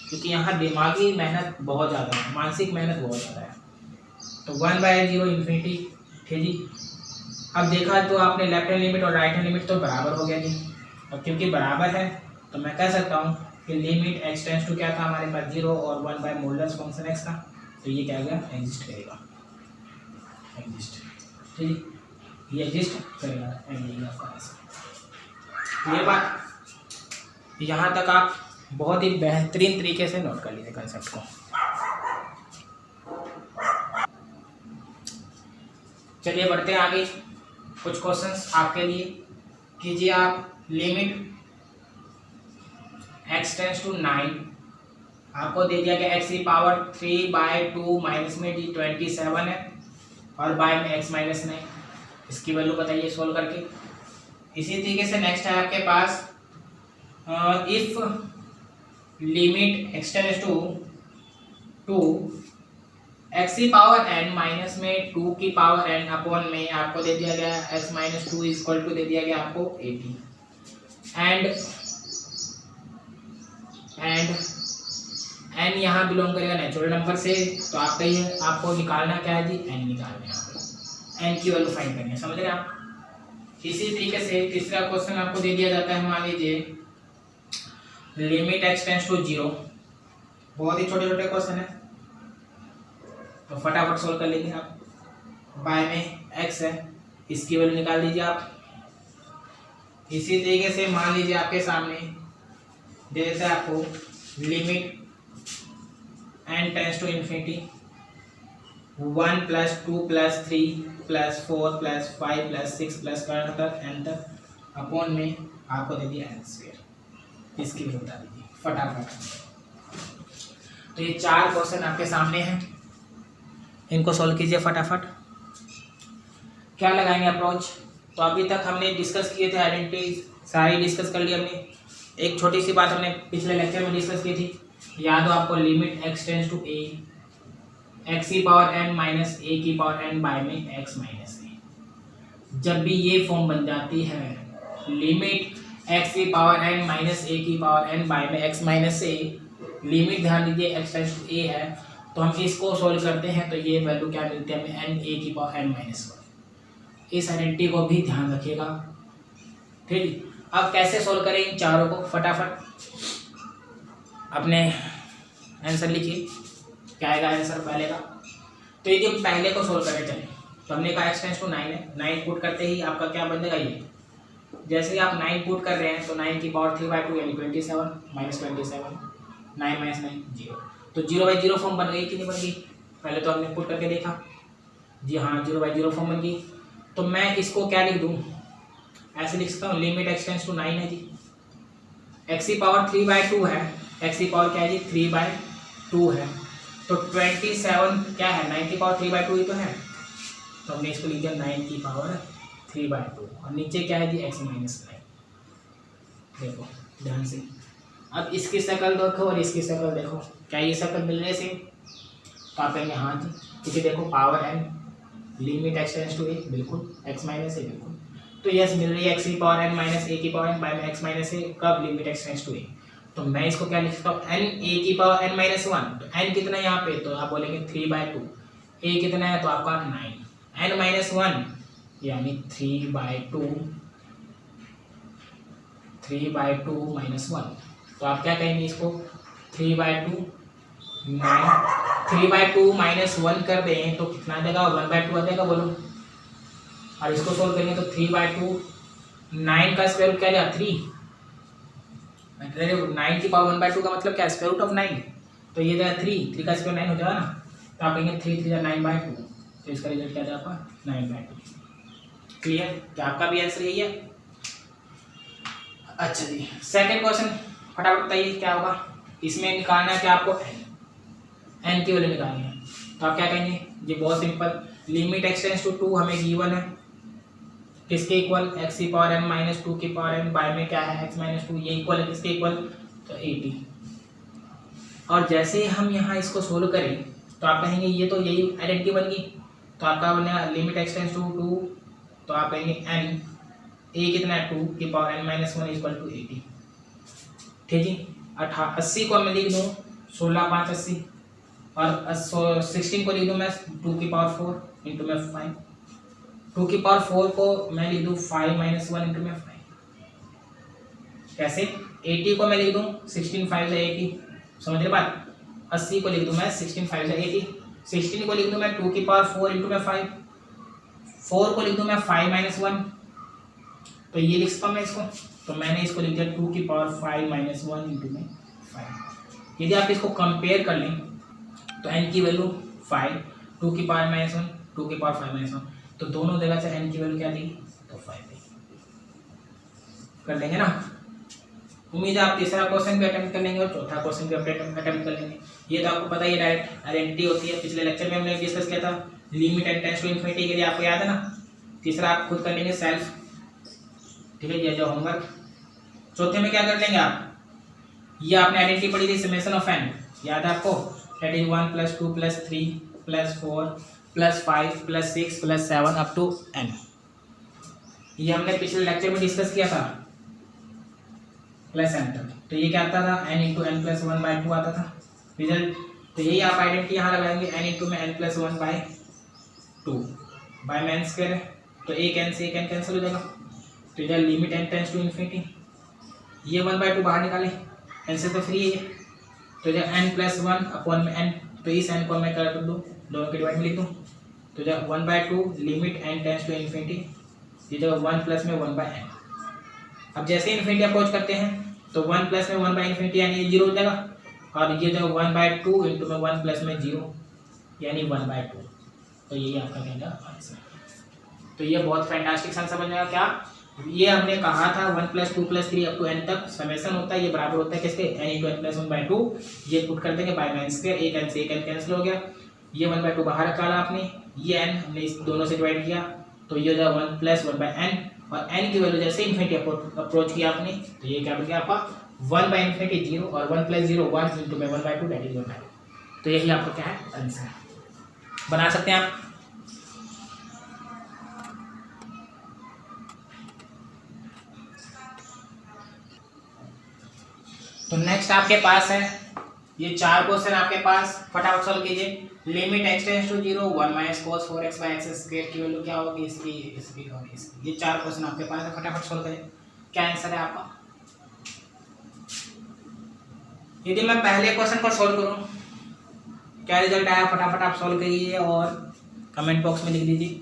क्योंकि यहाँ दिमागी मेहनत बहुत ज़्यादा है, मानसिक मेहनत बहुत ज़्यादा है। तो 1 बाय 0 इन्फिनिटी, ठीक जी। अब देखा तो आपने लेफ्ट हैंड लिमिट और राइट हैंड लिमिट तो बराबर हो गया जी। अब क्योंकि बराबर है तो मैं कह सकता हूँ कि लिमिट x टेंड्स टू क्या था हमारे पास 0 और 1 बाय मॉडुलस फंक्शन x था, तो ये क्या गया एग्जिस्ट करेगा, एग्जिस्ट, ठीक, ये एग्जिस्ट करेगा आपका ऐसा। ये बात यहाँ तक आप बहुत ही बेहतरीन तरीके से नोट कर लीजिए कंसेप्ट को। चलिए बढ़ते हैं आगे। कुछ क्वेश्चंस आपके लिए कीजिए आप। लिमिट x टेंड्स टू 9, आपको दे दिया गया x की पावर 3 बाय 2 माइनस में जी 27 है, और बाय में x माइनस 9, इसकी वैल्यू बताइए सोल्व करके। इसी तरीके से नेक्स्ट है आपके पास if limit x tends to 2 x की पावर n माइनस में 2 की पावर n अपॉन में आपको दे दिया गया x minus 2 is equal to दे दिया गया आपको 80, एंड n यहाँ बिलोंग करेगा नेचुरल नंबर से। तो आप कहिए आपको निकालना क्या है जी, n निकालना है, यहाँ पे n की वैल्यू फाइंड करनी है, समझ रहे आप। इसी तरीके से तीसरा क्वेश्चन आपको दे दिया जाता है, मान लीजिए लिमिट x टेंड्स टू 0, बहुत ही छोटे छोटे क्वेश्चन है तो फटाफट सोल्व कर लेंगे आप। बाय में x है, इसकी वैल्यू निकाल दीजिए आप। इसी तरीके से मान लीजिए आपके सामने दे देता है आपको limit n tends to infinity 1 plus 2 plus 3 plus 4 plus 5 plus 6 प्लस n तक अपॉन में आपको दे दिया n स्क्वायर। इसकी भी बता दीजिए फटाफट। तो ये 4 क्वेश्चन आपके सामने हैं, इनको सॉल्व कीजिए फटाफट। क्या लगाएंगे अप्रोच? तो अभी तक हमने डिस्कस किए थे आइडेंटिटी, सारी डिस्कस कर ली हमने। एक छोटी सी बात हमने पिछले लेक्चर में डिस्कस की थी, याद हो आपको, limit x tends to a x की पावर n माइनस a की पावर n बाय में x माइनस a। जब भी ये फॉर्म बन जाती है लिमिट x की पावर n माइनस a की पावर n बाय में x माइनस a, लिमिट ध्यान दीजिए x टेंड्स टू a है, तो हम इसको सोल्व करते हैं तो ये वैल्यू क्या मिलती है हमें, n a की पावर n माइनस 1। इस आइडेंटिटी को भी ध्यान रखिएगा, ठीक। अब कैसे सोल्व करें इन चारों को, फटाफट अपने आंसर लिखिए। क्या आएगा आंसर पहले का? तो ये हम पहले को सोल्व करें चले, तो हमने कहा x टेंड्स टू 9 है, 9 पुट करते ही आपका क्या बनेगा, ये जैसे ही आप 9 पुट कर रहे हैं तो 9 की पावर 3/2 यानी 27 माइनस 27, 9 माइनस 9 0। तो 0/0 फॉर्म बन गई कि नहीं बन गई? पहले तो हमने पुट करके देखा, जी हाँ 0/0 फॉर्म बन गई। तो मैं इसको क्या लिख दूँ, ऐसे लिख सकता हूँ, लिमिट x टेंड्स टू 9 है जी, x की पावर 3/2 है, x की पावर क्या है जी 3/2 है, तो 27 क्या है, 9 की पावर 3/2 ही तो है, तो हमने इसको लिख दिया 9 की पावर 3/2 और नीचे क्या है जी x माइनस 9। देखो ध्यान से, अब इसकी शक्ल देखो और इसकी शक्ल देखो, क्या ये शक्ल मिल रही है सेम? तो आप कहेंगे हाँ जी, क्योंकि देखो power n, limit x tends to a, बिल्कुल x माइनस a, बिल्कुल। तो यस मिल रही है x की पावर n माइनस a की पावर n बाय में x माइनस a, कब, limit x tends to a। तो मैं इसको क्या लिख सकता हूँ, n a की पावर n माइनस 1, तो n कितना है यहाँ पे, तो आप बोलेंगे 3/2, a कितना है तो आपका 9, n माइनस 1 यानी 3/2 माइनस 1, तो आप क्या कहेंगे इसको, 3/2 9, 3/2 माइनस 1 कर दें तो कितना आ जाएगा, 1/2 आ जाएगा, बोलो। और इसको सोल्व करेंगे तो 3/2, 9 का स्क्वायर रूट क्या जाएगा 3, 9 की पावर 1/2 का मतलब क्या है, स्क्वायर रूट ऑफ 9, तो ये जाएगा 3 का स्क्वायर 9 हो जाएगा ना, तो आप कहेंगे 3 3 9/2, तो इसका रिजल्ट क्या जाएगा आपका 9/2। क्लियर? क्या आपका भी आंसर यही है? अच्छा जी, सेकंड क्वेश्चन फटाफट बताइए क्या होगा। इसमें निकालना है क्या आपको, n की वैल्यू निकालनी है, तो आप क्या कहेंगे, ये बहुत simple, limit x tends to 2 हमें गिवन है, किसके इक्वल, x की पावर n माइनस 2 की पावर n बाय में क्या है x माइनस 2, ये इक्वल है किसके इक्वल, तो 80। और जैसे ही हम यहाँ इसको सोल्व करें तो आप कहेंगे ये तो यही आइडेंटिटी बन गई, तो आपका बनेगा लिमिट x टेंड्स टू 2, तो आप कहेंगे n a कितना है 2 की power n minus 1 equal to 80, ठीक जी। 80 को मैं लिख दूँ 16 5 80, और 16 को लिख दूँ मैं 2 की पावर 4 इंटू में 5, 2 की पावर 4 को मैं लिख दूँ 5 माइनस 1 इंटू में 5। कैसे? 80 को मैं लिख दूँ 16 5 से 80, समझ रहे बात। 80 को लिख दूँ मैं 16 5 से 80, 16 को लिख दूँ मैं 2 की पावर 4 इंटू में 5, 4 को लिख दूँ मैं 5 माइनस 1, तो ये लिख सकता हूँ मैं इसको, तो मैंने इसको लिख दिया 2 की पावर 5 माइनस 1 इंटू में 5। यदि आप इसको कंपेयर कर लें तो n की वैल्यू 5, 2 की पावर माइनस 1, 2 की पावर 5 माइनस 1, तो दोनों जगह से n की वैल्यू क्या देगी, तो 5 देगी। कर लेंगे ना, उम्मीद है आप तीसरा क्वेश्चन भी अटेम्प्ट कर लेंगे और चौथा क्वेश्चन भी अटेम्प्ट कर लेंगे। ये तो आपको पता ही डायरेक्ट आइडेंटिटी होती है, पिछले लेक्चर में हमने डिस्कस किया था, limit n tends to infinity के लिए आपको याद है ना। तीसरा आप खुद कर लेंगे सेल्फ, ठीक है, ये जो होमवर्क। चौथे में क्या कर लेंगे आप, ये आपने आइडेंटिटी पढ़ी थी समेशन ऑफ n, याद है आपको, that is 1 + 2 + 3 + 4 + 5 + 6 + 7 up to n। ये हमने पिछले लेक्चर में डिस्कस किया था, प्लस n तक। तो ये क्या आता था, n × n + 1/2 आता था रिजल्ट। तो यही आप आइडेंटिटी यहाँ लगाएंगे, n × n + 1/2 बाय में n स्क्वायर है, तो एक n से एक n कैंसिल हो जाएगा, तो इधर limit n tends to infinity, ये 1/2 बाहर निकालें, n से तो फ्री है, तो इधर n + 1 अपॉन में n, तो इस n को मैं कर दूँ, दोनों के डिवाइड में लिख दूँ, तो इधर 1/2 limit n tends to infinity, इधर 1 + में 1/n। अब जैसे इन्फिनिटी अप्रोच करते हैं तो 1 + में 1/∞ यानी ये 0 हो जाएगा, और ये जो 1/2 इंटू में 1 + में 0 यानी 1/2, तो यही आपका कहना आंसर। तो ये बहुत फैंटास्टिक सन समझ में आएगा क्या, ये हमने कहा था 1 + 2 + 3 अप टू n तक समेशन होता है, ये बराबर होता है किसके n × n + 1/2। ये पुट कर देंगे बाय n स्क्वायर, एक n से एक n कैंसिल हो गया, ये 1/2 बाहर निकाला आपने, ये n हमने इस दोनों से डिवाइड किया तो ये हो जाएगा 1 + 1/n, और n की वैल्यू जैसे इन्फिनिटी अप्रोच किया आपने तो ये क्या बन गया आपका 1/∞ 0 और 1 + 0 1 × 1/2 दैट इज 1/2। तो यही आपका क्या है आंसर, बना सकते हैं आप। तो नेक्स्ट आपके पास है ये 4 क्वेश्चन आपके पास, फटाफट सॉल्व कीजिए। Limit x tends to 0 1 - cos 4x/x² की वैल्यू क्या होगी, इसकी और इसकी। ये 4 क्वेश्चन आपके पास है, फटाफट सॉल्व करें। क्या आंसर है आपका? यदि मैं पहले क्वेश्चन को सॉल्व करूं क्या रिजल्ट आया, फटाफट आप सॉल्व करिए और कमेंट बॉक्स में लिख दीजिए।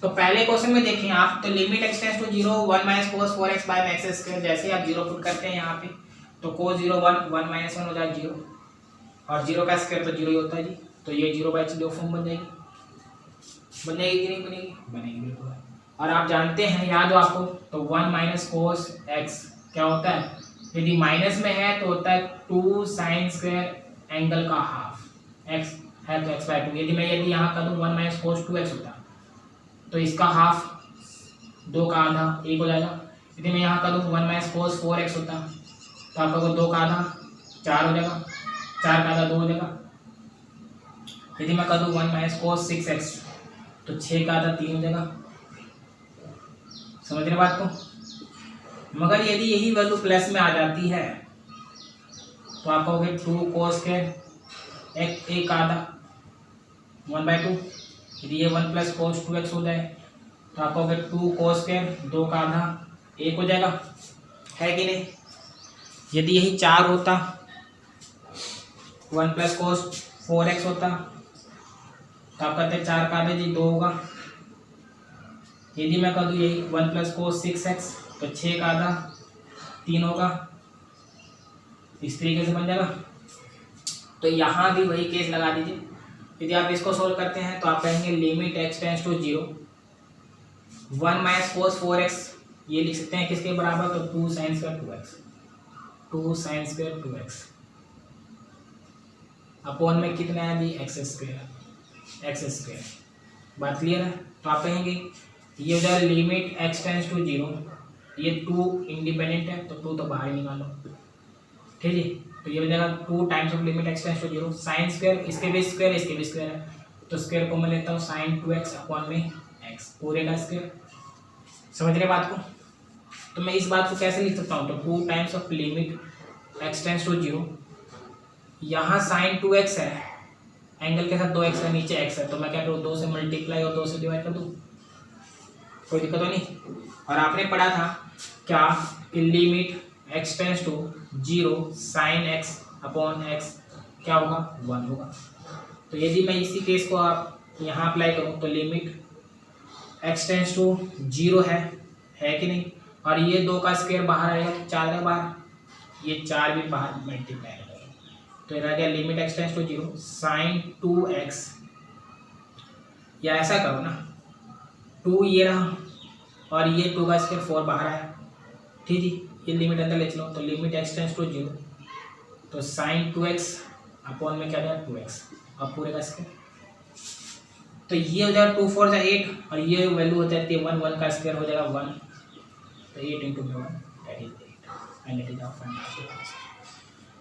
तो पहले क्वेश्चन में देखें आप, तो limit x tends to 0 1 - cos 4x/x², जैसे आप 0 पुट करते हैं यहाँ पे तो cos 0 1 1 - 1 हो जाएगा 0, और 0 का स्क्वायर तो 0 ही होता है जी, तो ये 0/0 फॉर्म बन जाएगी, बनेगी कि नहीं बनेगी? बनेगी बिल्कुल। और आप जानते हैं, याद हो आपको, तो 1 - cos x क्या होता है, यदि माइनस में है तो होता है 2 sin² एंगल का हाफ, x है तो x/2। यदि यहाँ कर दूँ 1 - cos 2x होता तो इसका हाफ 2 का आधा 1 हो जाएगा। यदि मैं यहाँ कर दूँ 1 - cos 4x होता तो आपका 2 का आधा 4 हो जाएगा, 4 का आधा 2 हो जाएगा। यदि मैं कर दूँ 1 - cos 6x तो 6 का आधा 3 हो जाएगा, समझ रहे बात को। मगर यदि यही वैल्यू प्लस में आ जाती है तो आपका हो गया 2 cos² एक का आधा 1/2। यदि ये 1 + cos 2x हो जाए तो आपका हो गया 2 cos² 2 का आधा 1 हो जाएगा, है कि नहीं। यदि यही 4 होता 1 + cos 4x होता तो आप कहते हैं 4 का आधा जी 2 होगा। यदि मैं कर दूँ यही 1 + cos 6x तो 6 का आधा 3 होगा, इस तरीके से बन जाएगा। तो यहाँ भी वही केस लगा दीजिए। यदि आप इसको सोल्व करते हैं तो आप कहेंगे limit x tends to 0 1 - cos 4x, ये लिख सकते हैं किसके बराबर, तो 2 sin² 2x, 2 sin² 2x upon में कितना है जी x²। बात क्लियर है। तो आप कहेंगे ये हो जाएगा लिमिट x टेंड्स टू 0, ये 2 इंडिपेंडेंट है तो 2 तो बाहर ही निकालो, ठीक है। तो ये हो जाएगा 2 times of limit x tends to 0 sin², इसके भी स्क्वायर इसके भी स्क्वायर है तो स्क्वायर को मैं लेता हूँ sin 2x अपॉन में x पूरे का स्क्वायर, समझ रहे बात को। तो मैं इस बात को कैसे लिख सकता हूँ, तो 2 times of limit x tends to 0, यहाँ sin 2x है, एंगल के साथ 2x है, नीचे x है, तो मैं क्या करूँ 2 से मल्टीप्लाई और 2 से डिवाइड कर दूँ, कोई दिक्कत तो नहीं। और आपने पढ़ा था क्या कि limit x tends to 0 sin x upon x क्या होगा 1 होगा। तो यदि मैं इसी केस को आप यहाँ अप्लाई करूँ तो लिमिट x टेंड्स टू 0 है कि नहीं, और ये 2 का स्क्वायर बाहर आएगा तो 4 है बाहर, ये 4 भी बाहर मल्टीप्लाई हो जाएगा, तो ये रह गया limit x tends to 0 sin 2x, या ऐसा करो ना 2 ये रहा और ये 2 का स्क्वायर 4 बाहर आया, ठीक है, ये लिमिट अंदर ले चलो, तो लिमिट x टेंड्स टू 0 तो sin 2x अपॉन में क्या जाएगा 2x अब पूरे का स्क्वायर, तो ये हो जाएगा 2 4 जा 8 और ये वैल्यू हो जाती है 1 1 का स्क्वायर हो जाएगा 1, तो 8 × 1 that is 8 and it is our final answer.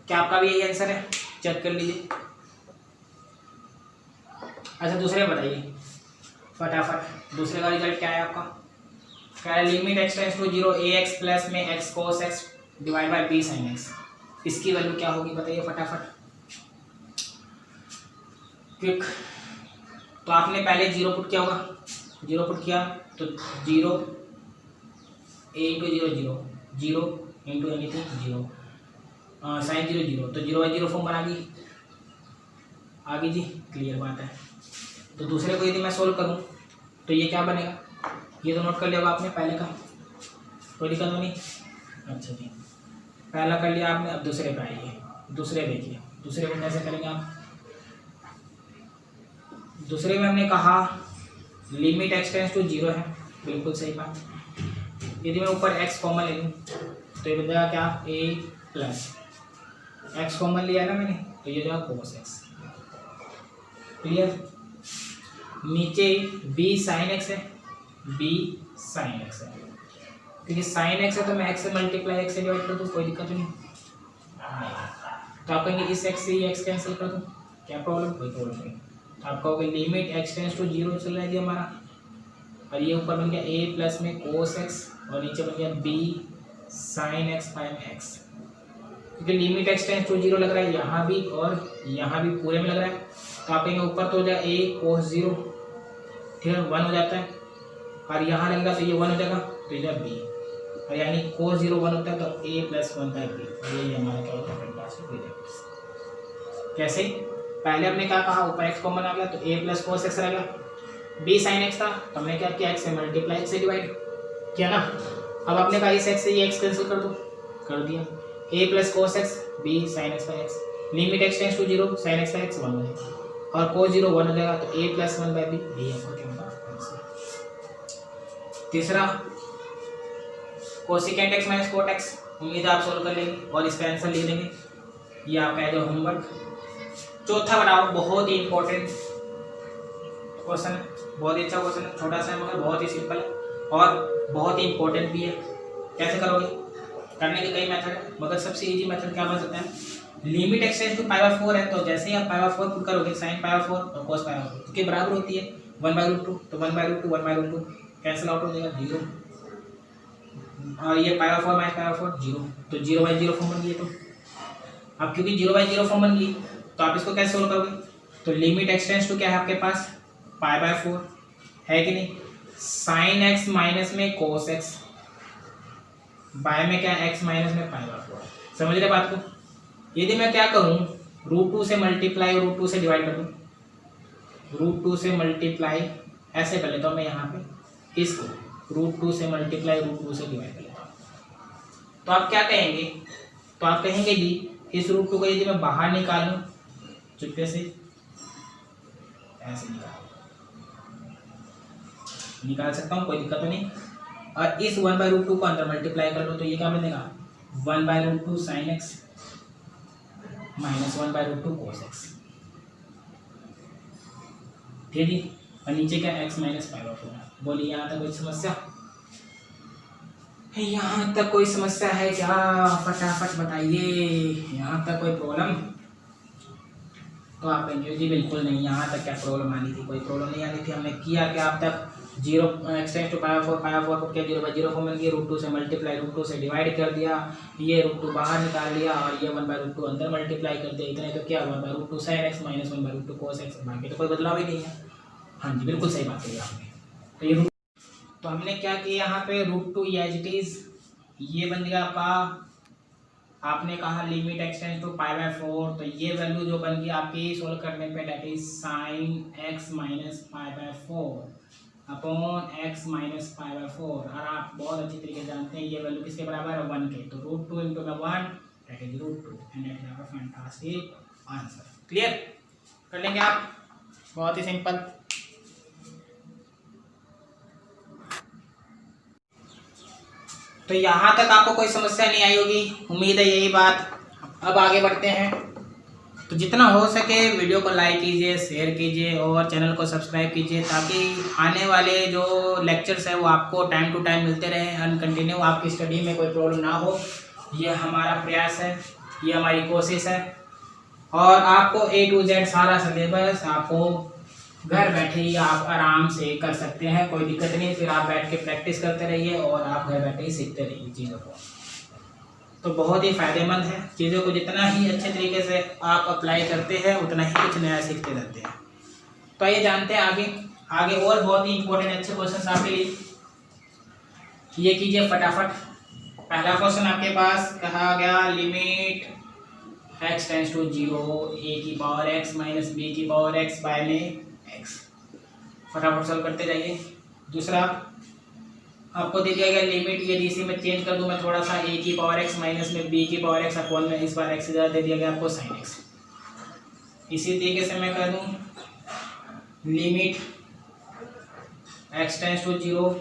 क्या आपका भी यही आंसर है, चेक कर लीजिए। अच्छा दूसरे बताइए फटाफट, दूसरे का रिजल्ट क्या है आपका, क्या है limit x tends to 0 ax plus में x cos x divide by b sin x, इसकी वैल्यू क्या होगी बताइए फटाफट क्विक। तो आपने पहले 0 पुट किया होगा, 0 पुट किया तो 0 a × 0 0 0 इंटू एनीथिंग 0 sin 0 0, तो 0/0 फॉर्म बना गई आगे जी, क्लियर बात है। तो दूसरे को यदि मैं सोल्व करूं तो ये क्या बनेगा, ये तो नोट कर लिया होगा आपने पहले का, कोई दिक्कत नहीं। अच्छा जी पहला कर लिया आपने, अब दूसरे पे आइए, दूसरे देखिए दूसरे को कैसे करेंगे आप। दूसरे में हमने कहा लिमिट x टेंड्स टू 0 है, बिल्कुल सही बात। यदि मैं ऊपर एक्स कॉमन ले लूँ तो ये बन जाएगा क्या, ए प्लस एक्स कॉमन लिया ना मैंने, तो ये जाएगा कोस एक्स। क्लियर। नीचे बी साइन एक्स है, बी साइन एक्स है, क्योंकि साइन एक्स है तो मैं एक्स से मल्टीप्लाई एक्स से डिवाइड कर दूँ, कोई दिक्कत नहीं। तो आप कहेंगे इस एक्स से ये एक्स कैंसिल कर दूँ, क्या प्रॉब्लम, कोई प्रॉब्लम नहीं। तो आप कहोगे लिमिट एक्स टेंस टू 0 चल रहा है जी हमारा, और ये ऊपर बन गया ए प्लस में कोस एक्स और नीचे बन गया b sine x by x, क्योंकि लिमिट एक्स टेंस टू 0 लग रहा है यहाँ भी और यहाँ भी पूरे में लग रहा है। तो आप कहेंगे ऊपर तो हो जाएगा ए कोस 0, ठीक है, 1 हो जाता है, और यहाँ लगेगा तो ये 1 हो जाएगा, तो ये बी, और यानी कोस 0 1 होता है तो ए प्लस 1 बाय बी, ये हमारा क्या होता है। कैसे, पहले हमने क्या कहा, ऊपर एक्स कॉमन आ गया तो ए प्लस कोस एक्स रहेगा, बी साइन एक्स था तो हमने क्या किया, एक्स से मल्टीप्लाई एक्स से डिवाइड किया ना। अब आपने कहा इस एक्स से ये एक्स कैंसिल कर दो, कर दिया, a plus cos x b sine x by x, limit x tends to 0 sine x by x 1 हो जाएगा, और कोस 0 1 हो जाएगा, तो ए प्लस 1 बाई बी, ये आपको क्या होगा आंसर। तीसरा cosecant x minus cot x, उम्मीद है आप सोल्व कर लेंगे और इसका आंसर लिख देंगे, ये आपका है जो होमवर्क। चौथा बनाओ, बहुत ही इंपॉर्टेंट क्वेश्चन है, बहुत ही अच्छा क्वेश्चन है, छोटा सा है मगर बहुत ही सिंपल है और बहुत ही इंपॉर्टेंट भी है। कैसे करोगे, करने के कई मेथड है, मगर सबसे इजी मेथड क्या बन सकता है, limit x tends to pi by 4 है, तो जैसे ही आप पाई बाय 4 पुट करोगे साइन पाई बाय 4 और कोस पाई बाय 4 क्योंकि बराबर होती है 1/√2, तो 1/√2 1/√2 कैंसिल आउट हो जाएगा 0, और ये पाई बाय 4 माइनस पाई बाय 4 0, तो 0/0 फॉर्म बन गई। तो अब क्योंकि 0/0 फॉर्म बन गई तो आप इसको कैसे सोल्व करोगे, तो लिमिट एक्स टेंस टू क्या है आपके पास, पाई बाय 4 है कि नहीं, साइन एक्स माइनस में कोस एक्स बाय में क्या एक्स माइनस में पाई बाय 4, समझ रहे बात को। यदि मैं क्या करूं, √2 से मल्टीप्लाई और √2 से डिवाइड कर दूं, √2 से मल्टीप्लाई ऐसे कर लेता हूं मैं, यहाँ पे इसको √2 से मल्टीप्लाई √2 से डिवाइड कर लेता हूं, तो आप क्या कहेंगे, तो आप कहेंगे जी इस √2 को यदि मैं बाहर निकालूं चुपके से ऐसे निकाल सकता हूँ, कोई दिक्कत नहीं, और इस 1/√2 को अंदर मल्टीप्लाई कर लो तो ये क्या बनेगा 1/√2 sign x minus 1/√2 cos x, ठीक है, और नीचे क्या एक्स माइनस पाई बाय 4। बोलिए यहाँ तक कोई समस्या, यहाँ तक कोई समस्या है क्या, फटाफट बताइए, यहाँ तक कोई प्रॉब्लम। तो आप कहेंगे जी बिल्कुल नहीं, यहाँ तक क्या प्रॉब्लम आनी थी, कोई प्रॉब्लम नहीं आनी थी, हमने किया क्या अब तक, 0 x tends to pi by 4 को क्या 0/0 फॉर्म बन गया, √2 से मल्टीप्लाई √2 से डिवाइड कर दिया, ये √2 बाहर निकाल लिया और ये 1/√2 अंदर मल्टीप्लाई कर दिया, इतने तो क्या 1/√2 sign x minus 1/√2 cos x, बाकी तो कोई बदलाव ही नहीं है। हाँ जी बिल्कुल सही बात कही आपने। तो ये तो हमने क्या किया यहाँ पे, √2 एज इट इज, ये बन गया आपका, आपने कहा limit x tends to pi by 4, तो ये वैल्यू जो बन गई आपकी सोल्व करने पे that is sine x minus pi by 4 upon x minus pi by 4, और आप बहुत अच्छी तरीके से जानते हैं ये वैल्यू किसके बराबर है 1 के, तो √2 इंटू में 1 that is √2 and that is आपका फैंटास्टिक आंसर। क्लियर कर लेंगे आप, बहुत ही सिंपल। तो यहाँ तक आपको कोई समस्या नहीं आई होगी, उम्मीद है यही बात। अब आगे बढ़ते हैं, तो जितना हो सके वीडियो को लाइक कीजिए, शेयर कीजिए और चैनल को सब्सक्राइब कीजिए, ताकि आने वाले जो लेक्चर्स हैं वो आपको टाइम टू टाइम मिलते रहें एंड कंटिन्यू, आपकी स्टडी में कोई प्रॉब्लम ना हो। ये हमारा प्रयास है, ये हमारी कोशिश है, और आपको A to Z सारा सिलेबस आपको घर बैठे ही आप आराम से कर सकते हैं, कोई दिक्कत नहीं। फिर आप बैठ के प्रैक्टिस करते रहिए और आप घर बैठे ही सीखते रहिए चीज़ों को, तो बहुत ही फायदेमंद है। चीज़ों को जितना ही अच्छे तरीके से आप अप्लाई करते हैं उतना ही कुछ नया सीखते रहते हैं। तो ये जानते हैं आगे और बहुत ही इंपॉर्टेंट अच्छे क्वेश्चन आपके लिए, ये कीजिए फटाफट। पहला क्वेश्चन आपके पास कहा गया, limit x tends to 0 a की पावर x माइनस b की पावर x बाय में x, फटाफट सॉल्व करते जाइए। दूसरा आपको दे दिया गया लिमिट, यदि इसी में चेंज कर दूं मैं थोड़ा सा, a की पावर x माइनस में b की पावर x अपॉन में इस बार x से ज़्यादा दे दिया गया आपको साइन x। इसी तरीके से मैं कर दूं लिमिट x टेंस टू 0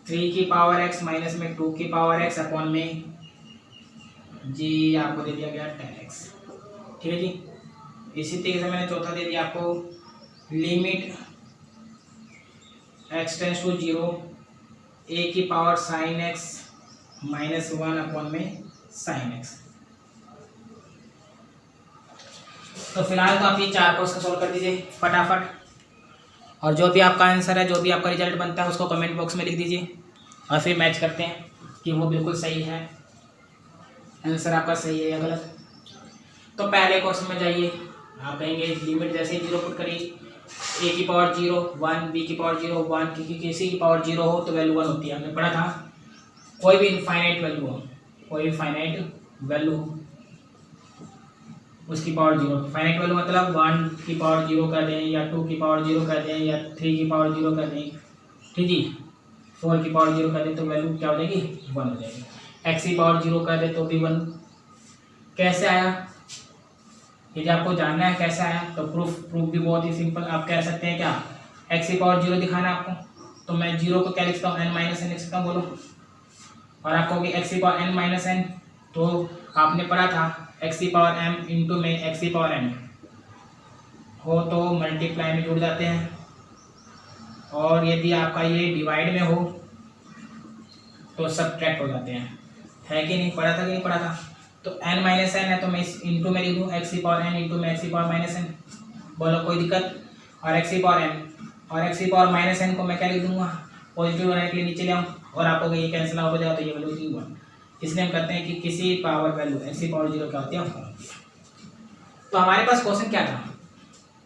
3 की पावर x माइनस में 2 की पावर x अपॉन में जी आपको दे दिया गया 10x। ठीक है जी। इसी तरीके से मैंने चौथा दे दिया आपको limit x tends to 0 a की power sine x minus 1 upon में साइन x। तो फिलहाल तो आप ये 4 क्वेश्चन सोल्व कर दीजिए फटाफट, और जो भी आपका आंसर है, जो भी आपका रिजल्ट बनता है, उसको कमेंट बॉक्स में लिख दीजिए और फिर मैच करते हैं कि वो बिल्कुल सही है, आंसर आपका सही है या गलत। तो पहले क्वेश्चन में जाइए, आप कहेंगे लिमिट जैसे 0 पुट करिए, a की पावर 0 1, b की पावर 0 1, किसी की पावर 0 हो तो वैल्यू 1 होती है। हमने पढ़ा था कोई भी इनफाइनाइट वैल्यू हो, कोई भी फाइनाइट वैल्यू हो उसकी पावर 0, फाइनाइट वैल्यू मतलब 1 की पावर 0 कर दें या 2 की पावर 0 कर दें या 3 की पावर 0 कर दें, ठीक जी, 4 की पावर 0 कर दें तो वैल्यू क्या हो जाएगी 1 हो जाएगी। x की पावर 0 कर दें तो भी 1। कैसे आया, यदि आपको जानना है कैसे आया तो प्रूफ भी बहुत ही सिंपल। आप कह सकते हैं क्या, x की पावर 0 दिखाना है आपको, तो मैं 0 को क्या लिखता हूँ n माइनस एन लिख सकता हूँ, बोलो। और आप कहोगे x की पावर n माइनस एन, तो आपने पढ़ा था x की पावर m इंटू में x की पावर n हो तो मल्टीप्लाई में जुड़ जाते हैं, और यदि आपका ये डिवाइड में हो तो सब्ट्रैक्ट हो जाते हैं। है कि नहीं, पढ़ा था कि नहीं पढ़ा था। तो n माइनस एन है तो मैं इस इंटू में लिख दूँ x की पावर n इंटू में x की पावर माइनस एन, बोलो कोई दिक्कत। और x की पावर n और x की पावर माइनस एन को मैं क्या लिख दूँगा, पॉजिटिव बनाने के लिए नीचे ले आऊँ, और आपको ये कैंसिल आउट हो जाए तो ये वैल्यू 1। इसलिए हम कहते हैं कि किसी पावर वैल्यू x की पावर 0 क्या होती है। तो हमारे पास क्वेश्चन क्या था,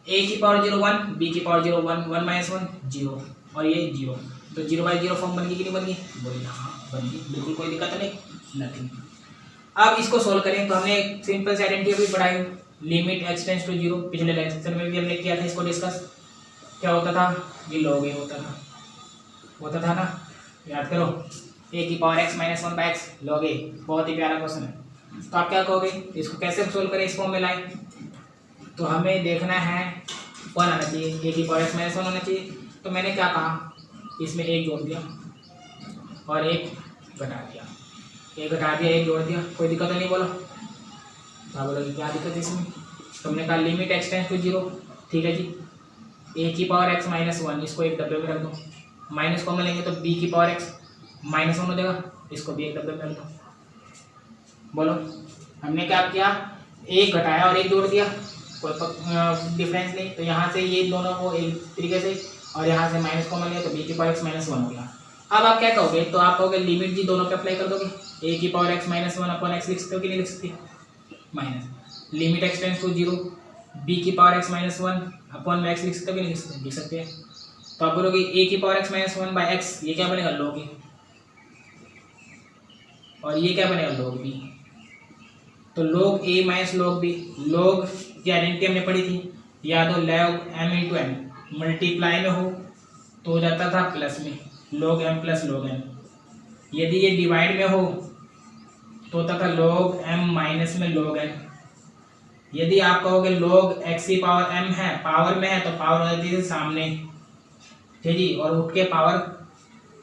a की पावर 0 1, b की पावर 0 1, 1 माइनस 1 0 और ये 0, तो 0/0 फॉर्म बन गई कि नहीं बन गई, बोलिए हाँ बन गई, बिल्कुल कोई दिक्कत नहीं, नथिंग। अब इसको सोल्व करें तो हमने एक सिंपल से आइडेंटिटी भी पढ़ाई, लिमिट x टेंस टू 0, पिछले लेक्चर में भी हमने किया था इसको डिस्कस। क्या होता था, ये लॉग a होता था ना, याद करो, a की power x minus 1/x log a, बहुत ही प्यारा क्वेश्चन है। तो आप क्या कहोगे, इसको कैसे सोल्व करें, इस फॉर्म में लाएं, तो हमें देखना है 1 आना चाहिए, a की पावर x माइनस 1 होना चाहिए। तो मैंने क्या कहा, इसमें एक जोड़ दिया और एक घटा दिया, एक घटा दिया एक जोड़ दिया, कोई दिक्कत नहीं, बोलो क्या बोलोगे, क्या दिक्कत है इसमें। तो हमने कहा लिमिट x टेंस टू 0, ठीक है जी, a की पावर x माइनस 1 इसको एक डब्बे में रख दो, माइनस कॉमन लेंगे तो b की पावर x माइनस 1 हो जाएगा, इसको भी एक डब्बे में रख दो। बोलो हमने क्या किया, एक घटाया और एक जोड़ दिया, कोई डिफरेंस नहीं, तो यहाँ से ये दोनों को एक तरीके से, और यहाँ से माइनस कॉमन लिया तो b की पावर x माइनस 1 हो गया। अब आप क्या कहोगे, तो आप कहोगे लिमिट जी दोनों पे अप्लाई कर दोगे, a की power x minus 1 upon x लिख सकते हो कि नहीं लिख सकते, minus limit x tends to 0 b की पावर x माइनस 1 अपॉन में x लिख सकते हो कि नहीं लिख सकते हैं। तो आप बोलोगे a की पावर x माइनस 1/x, ये क्या बनेगा log a, और ये क्या बनेगा log b। तो log a माइनस log b, log की आइडेंटिटी हमने पढ़ी थी, या तो log m into m multiply में हो तो हो जाता था प्लस में log m plus log n, यदि ये डिवाइड में हो तो होता था log m माइनस में log n। यदि आप कहोगे log x की पावर m है, पावर में है, तो पावर हो जाती है सामने, ठीक जी, और उठ के पावर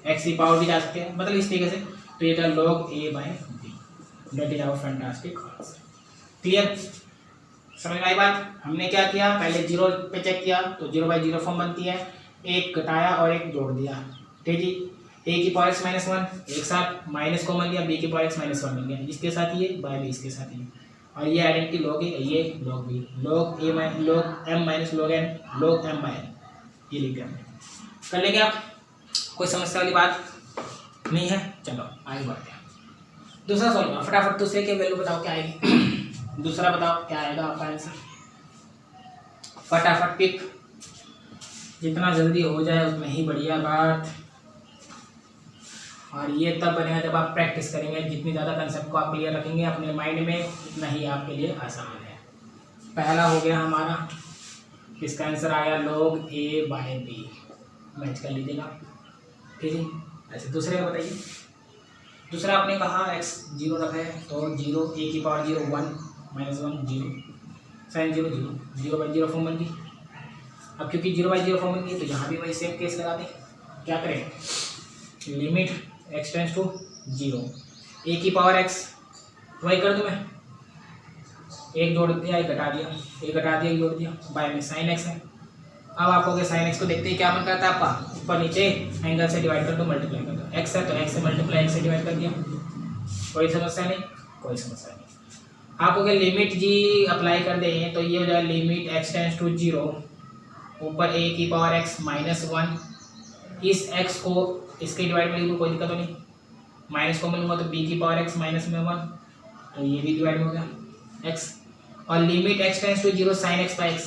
x की पावर भी जा सकते हैं, मतलब इस तरीके से। तो ये था log a/b, that is our fantastic answer. Clear, समझ में आई बात। हमने क्या किया, पहले 0 पे चेक किया तो 0/0 फॉर्म बनती है, एक घटाया और एक जोड़ दिया, ठीक जी, a की पावर x माइनस 1 एक साथ माइनस कॉमन लिया, b की पावर x माइनस 1 मिल गया, इसके साथ ये बाय b इसके साथ ये, और ये आइडेंटिटी log a, ये log b, log m minus log n log m/n, ये लिख दिया हमने। कर लेंगे आप, कोई समस्या वाली बात नहीं है। चलो आगे बढ़ते हैं, दूसरा सॉल्व फटाफट, दूसरे के वैल्यू बताओ क्या आएगी, दूसरा बताओ क्या आएगा आपका आंसर, फटाफट पिक, जितना जल्दी हो जाए उतना ही बढ़िया बात। और ये तब बनेगा जब आप प्रैक्टिस करेंगे, जितनी ज़्यादा कंसेप्ट को आप क्लियर रखेंगे अपने माइंड में उतना ही आपके लिए आसान है। पहला हो गया हमारा, इसका आंसर आया log a/b, मैच कर लीजिएगा, ठीक है। ऐसे दूसरे का बताइए, दूसरा आपने कहा x 0 रखा है तो 0 a की पावर 0 1 माइनस 1 0 साइन 0 0/0 फॉर्म बन गई। अब क्योंकि 0/0 फॉर्म बन गई तो यहाँ भी वही सेम केस लगा दें, क्या करें, limit x tends to 0 a की पावर x, वही कर दूँ मैं, एक जोड़ दिया एक घटा दिया, एक घटा दिया एक जोड़ दिया, बाय में साइन x है। अब आपको अगर साइन x को देखते ही क्या मन करता है आपका, ऊपर नीचे एंगल से डिवाइड कर दो, मल्टीप्लाई कर दो, x है तो x से मल्टीप्लाई x से डिवाइड कर दिया, कोई समस्या नहीं, कोई समस्या नहीं। आपको अगर लिमिट जी अप्लाई कर दें तो ये हो जाएगा लिमिट x टेंस टू 0 ऊपर a की पावर x -1, इस x को इसके डिवाइड में कोई दिक्कत तो नहीं, माइनस को मिलूंगा तो b की पावर x -1 तो ये भी डिवाइड हो गया x, और limit x tends to 0 sine x by x,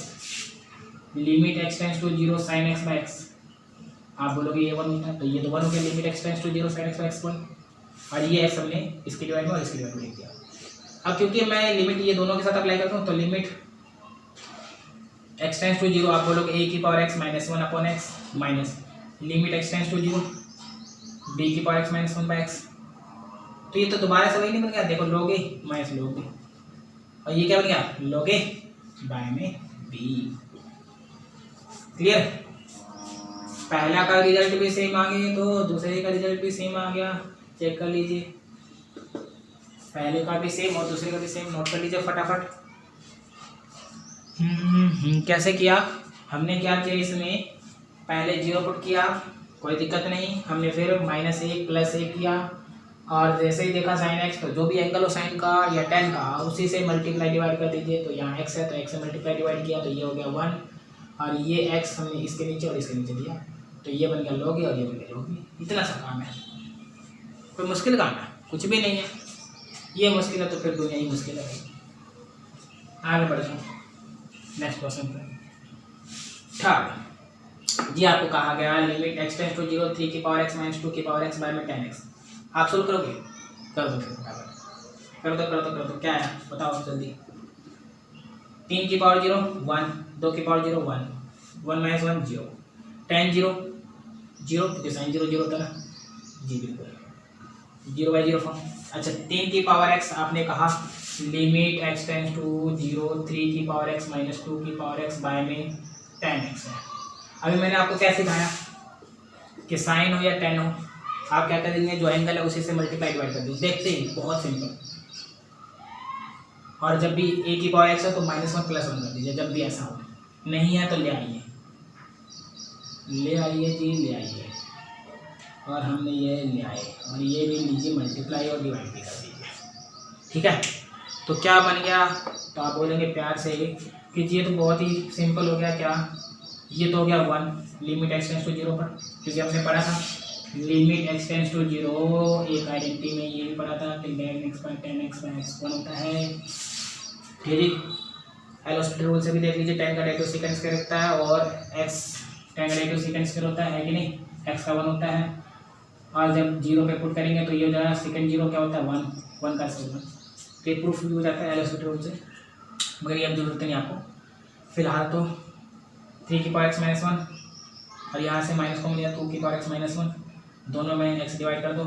limit x tends to 0 sine x by x, आप बोलोगे ये 1 होता है तो ये तो 1 हो गया, limit x tends to 0 sine x by x 1, और ये x हमने इसके डिवाइड में और इसके डिवाइड में लिख दिया। अब क्योंकि मैं लिमिट ये दोनों के साथ अप्लाई करता हूँ तो लिमिट x टेंस टू 0 आप बोलोगे a की power x -1 upon x minus limit x tends to 0 b की पावर x -1 बाई x, तो ये तो दोबारा से वही नहीं बन गया, देखो लोगे माइनस लोगे, और ये क्या बन गया लोगे बाय में b। क्लियर, पहला का रिजल्ट भी सेम आ गया तो दूसरे का रिजल्ट भी सेम आ गया, चेक कर लीजिए, पहले का भी सेम और दूसरे का भी सेम, नोट कर लीजिए फटाफट। कैसे किया, हमने क्या किया इसमें, पहले 0 पुट किया कोई दिक्कत नहीं, हमने फिर -1 + 1 किया, और जैसे ही देखा साइन x तो जो भी एंगल हो साइन का या tan का उसी से मल्टीप्लाई डिवाइड कर दीजिए, तो यहाँ x है तो x से मल्टीप्लाई डिवाइड किया तो ये हो गया 1, और ये x हमने इसके नीचे और इसके नीचे दिया तो ये बन गया लोगे और ये बन गया लोगे। इतना सा काम है, कोई मुश्किल काम है कुछ भी नहीं है, ये मुश्किल है तो फिर दुनिया ही मुश्किल है। आगे बढ़ते हैं नेक्स्ट क्वेश्चन पे। थर्ड जी आपको कहा गया लिमिट x टेंस टू 0 3 की पावर x -2 की पावर x बाय में tan x, आप सोल्व करोगे, कर दो फिर कर दो क्या है बताओ जल्दी। 3 की पावर 0 1, 2 की पावर 0 1, 1 - 1 0, tan 0 0 क्योंकि साइन 0 0 होता है ना जी, बिल्कुल 0/0 फॉर्म। अच्छा 3 की पावर x आपने कहा लिमिट x टेंस टू 0 3 की पावर x -2 की पावर x बाय में tan x है। अभी मैंने आपको क्या सिखाया कि साइन हो या tan हो आप क्या कर देंगे, जो एंगल है उसी से मल्टीप्लाई डिवाइड कर दीजिए, देखते ही बहुत सिंपल, और जब भी a की पावर x है तो -1 + 1 कर दीजिए, जब भी ऐसा हो, नहीं है तो ले आइए जी ले आइए, और हमने ये ले आए और ये भी लीजिए मल्टीप्लाई और डिवाइड भी कर दीजिए, ठीक है। तो क्या बन गया, तो आप बोलेंगे प्यार से कि ये तो बहुत ही सिंपल हो गया, क्या ये तो हो गया 1 लिमिट x टेंस टू 0 पर, क्योंकि हमने पढ़ा था लिमिट x टेंस टू 0, एक आइडेंटिटी में ये भी पढ़ा था कि tan x by tan x by x 1 होता है, ठीक है। एलोस्टेट रूल से भी देख लीजिए, tan का डेरिवेटिव सेकंड्स का रहता है और x tan का डेरिवेटिव सेकंड्स का होता है कि नहीं, x का 1 होता है, और जब 0 पे पुट करेंगे तो ये हो जाएगा सेकंड 0 क्या होता है 1 का सेकंड, तो ये प्रूफ भी हो जाता है एलोस्टेट रूल से, मगर ये अब जरूरत नहीं आपको फिलहाल। तो 3 की पावर x -1 और यहाँ से माइनस को मिल गया 2 की पावर x -1, दोनों में x डिवाइड कर दो,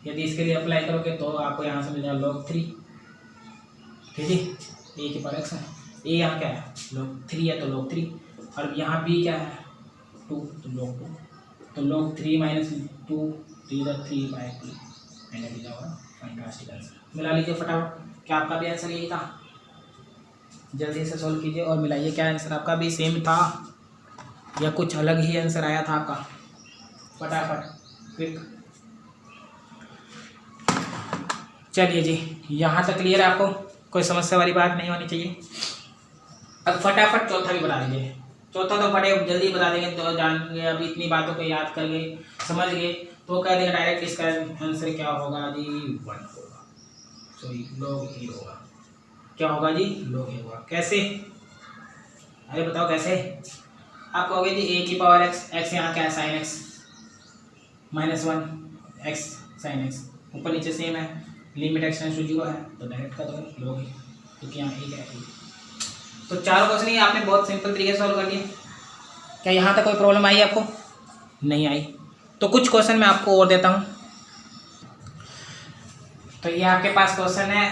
यदि इसके लिए अप्लाई करोगे तो आपको यहाँ से मिल जाएगा log 3, ठीक है, a की पावर x है, a यहाँ क्या है log 3 है तो log 3, और यहाँ b क्या है 2 तो log 2, तो log 3 - 2 तो इधर 3/2 मैंने दिया होगा, फैंटास्टिक आंसर। मिला लीजिए फटाफट, क्या आपका भी आंसर यही था, जल्दी से सॉल्व कीजिए और मिलाइए, क्या आंसर आपका भी सेम था या कुछ अलग ही आंसर आया था आपका, फटाफट क्विक। चलिए जी यहाँ तक क्लियर है आपको, कोई समस्या वाली बात नहीं होनी चाहिए। अब फटाफट चौथा भी बता दीजिए, चौथा तो फटे जल्दी बता देंगे तो जान गए, अभी इतनी बातों को याद कर गए समझ गए तो कह देंगे डायरेक्ट इसका आंसर क्या होगा जी 1 होगा, सॉरी log a होगा, क्या होगा जी log a होगा। कैसे, अरे बताओ कैसे, आप कहोगे जी a की पावर x यहाँ क्या है sine x -1 x sine x, ऊपर नीचे सेम है, लिमिट x टेंस टू 0 है तो डायरेक्ट कर दो log a, क्योंकि यहाँ a है। तो चारों क्वेश्चन ही आपने बहुत सिंपल तरीके से सॉल्व कर दिए। क्या यहाँ तक कोई प्रॉब्लम आई आपको, नहीं आई? तो कुछ क्वेश्चन मैं आपको और देता हूँ। तो ये आपके पास क्वेश्चन है,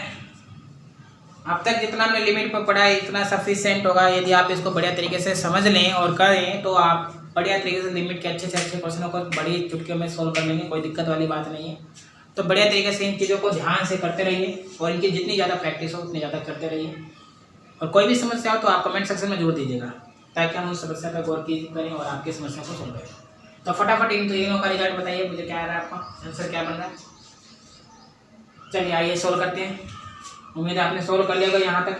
अब तक जितना हमने लिमिट पर पढ़ा है इतना सफिशिएंट होगा, यदि आप इसको बढ़िया तरीके से समझ लें और करें तो आप बढ़िया तरीके से लिमिट के अच्छे से अच्छे क्वेश्चनों को बड़ी चुटकियों में सोल्व कर लेंगे, कोई दिक्कत वाली बात नहीं है। तो बढ़िया तरीके से इन चीज़ों को ध्यान से करते रहिए और इनकी जितनी ज़्यादा प्रैक्टिस हो उतनी ज़्यादा करते रहिए। और कोई भी समस्या हो तो आप कमेंट सेक्शन में जरूर दीजिएगा, ताकि हम उस समस्या पर गौर करें और आपकी समस्या को सोल्व करें। तो फटाफट इन तीनों का रिजल्ट बताइए मुझे, क्या आ रहा है आपका आंसर, क्या बन रहा है। चलिए आइए सोल्व करते हैं। उम्मीद है आपने सोल्व कर लिया होगा यहाँ तक।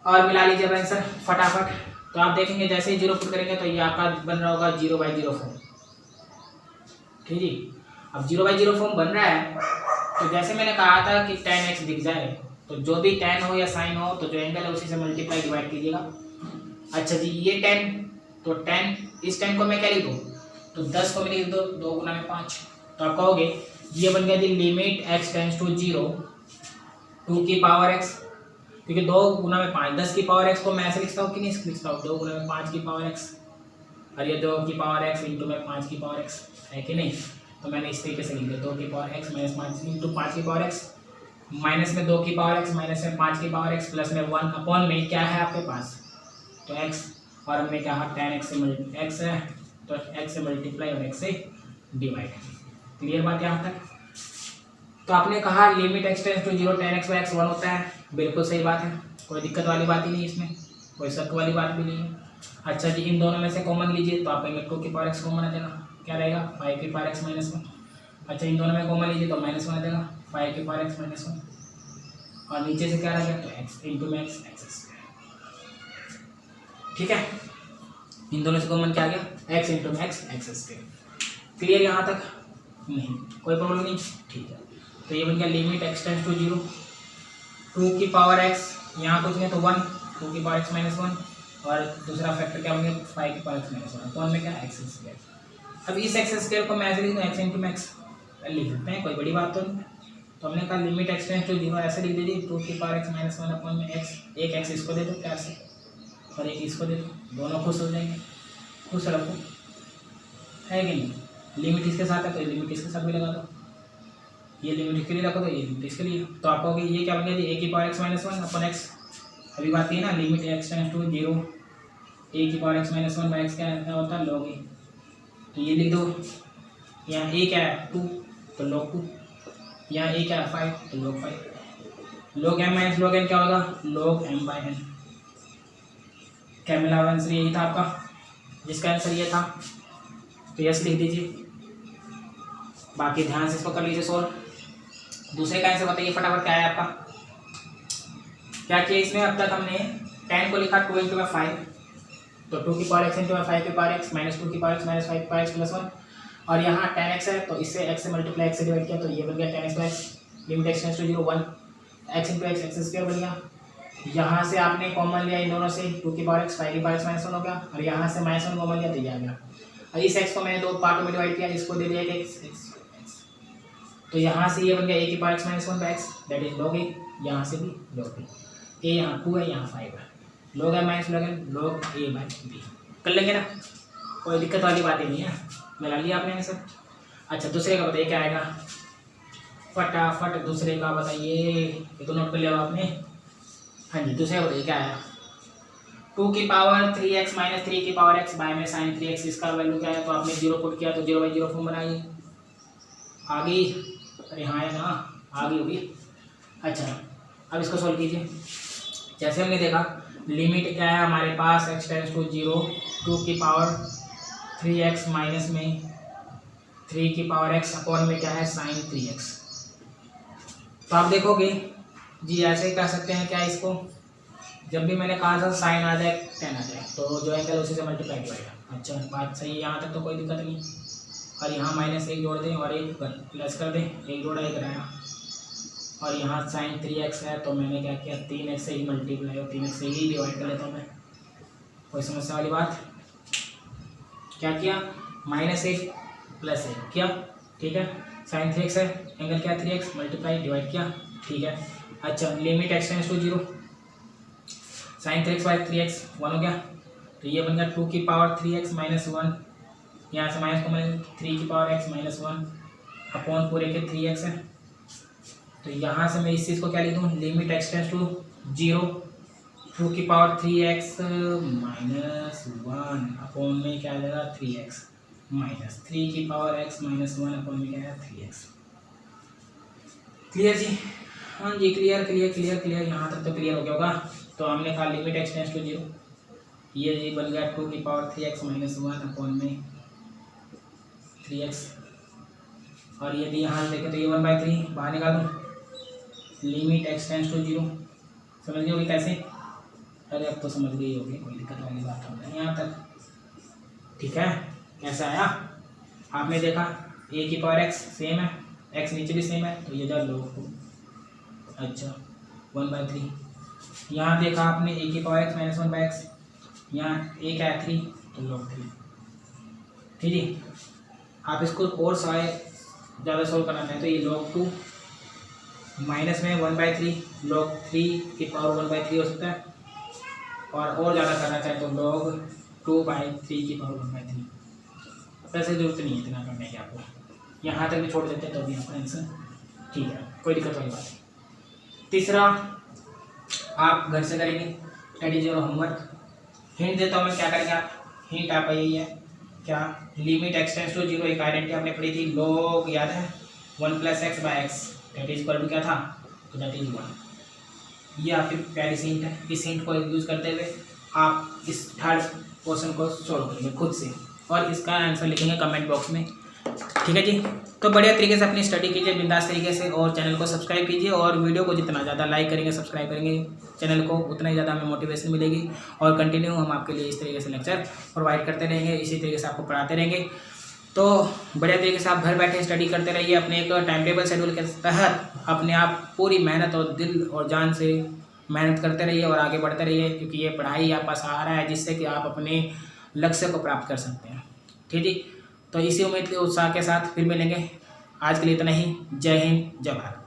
और मिला लीजिए आंसर फटाफट। तो आप देखेंगे जैसे ही 0 पुट करेंगे तो ये आपका बन रहा होगा 0/0 फॉर्म। ठीक जी, अब 0/0 फॉर्म बन रहा है। तो जैसे मैंने कहा था कि tan x दिख जाए तो जो भी tan हो या sin हो तो जो एंगल है उसी से मल्टीप्लाई डिवाइड कीजिएगा। अच्छा जी, ये tan, तो tan, इस tan को मैं क्या लिख दूँ, तो 10 को मैं लिख दो 2 गुना में 5। तो आप कहोगे ये बन गया जी लिमिट x टेंड्स टू 0 2 की पावर x, क्योंकि 2 गुना में 5 10 की पावर x को मैं ऐसे लिखता हूँ कि नहीं लिखता हूँ, 2 गुना में 5 की पावर x, और ये 2 की पावर x इंटू में 5 की पावर x है कि नहीं। तो मैंने इस तरीके से लिख दिया 2 की पावर x माइनस 5 इंटू 5 की पावर x, माइनस में 2 की पावर x, माइनस में 5 की पावर x, प्लस में 1 अपॉन में क्या है आपके पास, तो x, और हमने कहा tan x से x है तो x से मल्टीप्लाई और x से डिवाइड। क्लियर बात यहाँ तक। तो आपने कहा limit x tends to 0 tan x/x 1 होता है, बिल्कुल सही बात है, कोई दिक्कत वाली बात ही नहीं, इसमें कोई शक वाली बात भी नहीं है। अच्छा जी, इन दोनों में से कॉमन लीजिए तो आप कहेंगे 2 की पावर x कॉमन आ जाएगा, क्या रहेगा 5 की पावर x माइनस 1। अच्छा, इन दोनों में कॉमन लीजिए तो -1 आ जाएगा, 5 की पावर x माइनस 1, और नीचे से क्या रहेगा तो x इंटू में x। ठीक है, इन दोनों से कॉमन क्या आ गया x इंटू में x स्क्वायर। क्लियर यहाँ तक, नहीं कोई प्रॉब्लम नहीं, ठीक है। तो ये बन गया लिमिट x टेंड्स टू 0 2 की पावर x, यहाँ कुछ नहीं तो 1 2 की पावर x माइनस 1, और दूसरा फैक्टर क्या होंगे 5 की पावर x माइनस 1, कौन में क्या x स्क्वायर। अब इस x स्क्वायर को मैं ऐसे लिख दूँ x इंटू में x लिख सकते हैं, कोई बड़ी बात तो नहीं। तो हमने कहा लिमिट x टेंड्स टू 0 ऐसे लिख दीजिए 2 की पावर x माइनस 1 अपॉन में x, एक x इसको दे दो प्यार से और एक इसको दे दो, दोनों खुश हो जाएंगे, खुश रखो, है कि नहीं। लिमिट इसके साथ है तो लिमिट इसके साथ भी लगा दो, ये लिमिट इसके लिए रखो तो ये लिमिट इसके लिए। तो आप कहोगे ये क्या बन गया जी a की power x minus 1 upon x, अभी बात ये ना limit x tends to 0 a की power x minus 1 by x क्या होता है log a। तो ये लिख दो, यहाँ a क्या है 2 तो log 2, यहाँ a क्या है 5 तो log 5, log m minus log n क्या होगा log m/n। क्या मिला आंसर, यही था आपका, जिसका आंसर ये था, तो यस लिख दीजिए। बाकी ध्यान से इसको कर लीजिए सोल्व। दूसरे का आंसर बताइए फटाफट क्या है आपका, क्या किया इसमें। अब तक हमने tan को लिखा 2 इंटू में 5, तो 2 की पावर x इंटू में 5 की पावर x माइनस 2 की पावर x माइनस 5 की पावर x प्लस 1, और यहाँ tan x है तो इससे x से मल्टीप्लाई x से डिवाइड किया तो ये बन गया tan x/x limit x tends to 0 1 x into x square बन गया। यहाँ से आपने कॉमन लिया इन दोनों से 2 की पावर x 5 की पावर x माइनस 1 हो गया, और यहाँ से -1 कॉमन लिया तो ये आ गया। और इस x को मैंने दो पार्टों में डिवाइड किया, इसको दे दिया x, तो यहाँ से ये बन गया a की power x minus 1 by x that is log a, यहाँ से भी log a, a यहाँ 2 है यहाँ 5 है, log m minus log n log a by b। कर लेंगे ना, कोई दिक्कत वाली बात ही नहीं है, मिला लिया आपने आंसर। अच्छा, दूसरे का बताइए क्या आएगा, फटाफट दूसरे का बताइए, ये तो नोट कर लिया आपने। हाँ जी, दूसरे का बताइए क्या आया, 2 की पावर 3x माइनस 3 की पावर x बाय में साइन 3x, इसका वैल्यू क्या है। तो आपने 0 पुट किया तो 0/0 फॉर्म बनाइए, आ गई, अरे हाँ है ना, आ गई होगी। अच्छा, अब इसको सॉल्व कीजिए। जैसे हमने देखा लिमिट क्या है हमारे पास x टेंड्स टू 0 2 की पावर 3x माइनस में 3 की पावर x अपॉन में क्या है साइन 3x। तो आप देखोगे जी ऐसे ही कर सकते हैं क्या इसको, जब भी मैंने कहा था साइन आ जाए tan आ जाए तो जो एंगल उसी से मल्टीप्लाई किया। अच्छा, बात सही है, यहाँ तक तो कोई दिक्कत नहीं। और यहाँ -1 जोड़ दें और एक प्लस कर दें, एक जोड़ा एक रहा, और यहाँ साइन 3x है तो मैंने क्या किया 3x से ही मल्टीप्लाई और 3x से ही डिवाइड कर लेता हूँ मैं, कोई समस्या वाली बात। क्या किया -1 प्लस 1 किया, ठीक है, साइन 3x है, एंगल क्या 3x मल्टीप्लाई डिवाइड किया, ठीक है। अच्छा, limit x tends to 0 sine 3x by 3x 1 हो गया, तो ये बन गया 2 की पावर 3x माइनस 1, यहाँ से माइनस को मैंने 3 की पावर x माइनस 1 अपॉन पूरे के 3x है। तो यहाँ से मैं इस चीज़ को क्या लिख दूँ, लिमिट x टेंड्स टू 0 2 की पावर 3x माइनस 1 अपॉन में क्या आ जाएगा 3x माइनस 3 की पावर x माइनस 1 अपॉन में क्या है 3x। क्लियर जी? हाँ जी, क्लियर क्लियर क्लियर क्लियर, यहाँ तक तो क्लियर हो गया होगा। तो हमने कहा लिमिट x टेंड्स टू 0, ये जी बन गया 2 की पावर 3x माइनस 1 अपॉन में 3x। और यदि यहाँ देखें तो ये 1/3 बाहर निकाल दूँ, लिमिट x टेंड्स टू 0। समझ गए होगी कैसे? अरे अब तो समझ गई होगी, कोई दिक्कत वाली बात हो रही है यहाँ तक। ठीक है, कैसा आया आपने देखा, a की पावर x सेम है, x नीचे भी सेम है, तो ये जा log 2। अच्छा 1/3। यहाँ देखा आपने a की पावर x माइनस 1/x, यहाँ a क्या है 3, तो log 3। ठीक है, आप इसको और ज़्यादा सोल्व करना चाहें तो ये log 2 माइनस में 1/3 log 3 की पावर 1/3 हो सकता है, और ज़्यादा करना चाहें तो log 2/3 की पावर 1/3। वैसे जरूरत नहीं है इतना करने की, आपको यहाँ तक भी छोड़ देते हैं तो भी आपका आंसर ठीक है, कोई दिक्कत वाली बात नहीं। तीसरा आप घर से करेंगे, that is your homework. Hint देता हूँ मैं, क्या करेंगे आप, हिंट आपका यही है, क्या लिमिट x टेंड्स टू 0 एक आइडेंटिटी आपने पढ़ी थी, log याद है 1 + x/x that is equal to क्या था, तो दैट इज 1। ये आपकी प्यारी सी हिंट है। इस हिंट को यूज़ करते हुए आप इस थर्ड क्वेश्चन को सॉल्व करेंगे खुद से, और इसका आंसर लिखेंगे कमेंट बॉक्स में। ठीक है जी, तो बढ़िया तरीके से अपनी स्टडी कीजिए बिंदास तरीके से, और चैनल को सब्सक्राइब कीजिए, और वीडियो को जितना ज़्यादा लाइक करेंगे सब्सक्राइब करेंगे चैनल को, उतना ही ज़्यादा हमें मोटिवेशन मिलेगी, और कंटिन्यू हम आपके लिए इस तरीके से लेक्चर प्रोवाइड करते रहेंगे, इसी तरीके से आपको पढ़ाते रहेंगे। तो बढ़िया तरीके से आप घर बैठे स्टडी करते रहिए, अपने एक टाइम टेबल शेड्यूल के तहत अपने आप पूरी मेहनत और दिल और जान से मेहनत करते रहिए और आगे बढ़ते रहिए, क्योंकि ये पढ़ाई आपका सहारा है जिससे कि आप अपने लक्ष्य को प्राप्त कर सकते हैं। ठीक है, तो इसी उम्मीद के उत्साह के साथ फिर मिलेंगे। आज के लिए इतना ही। जय हिंद, जय भारत।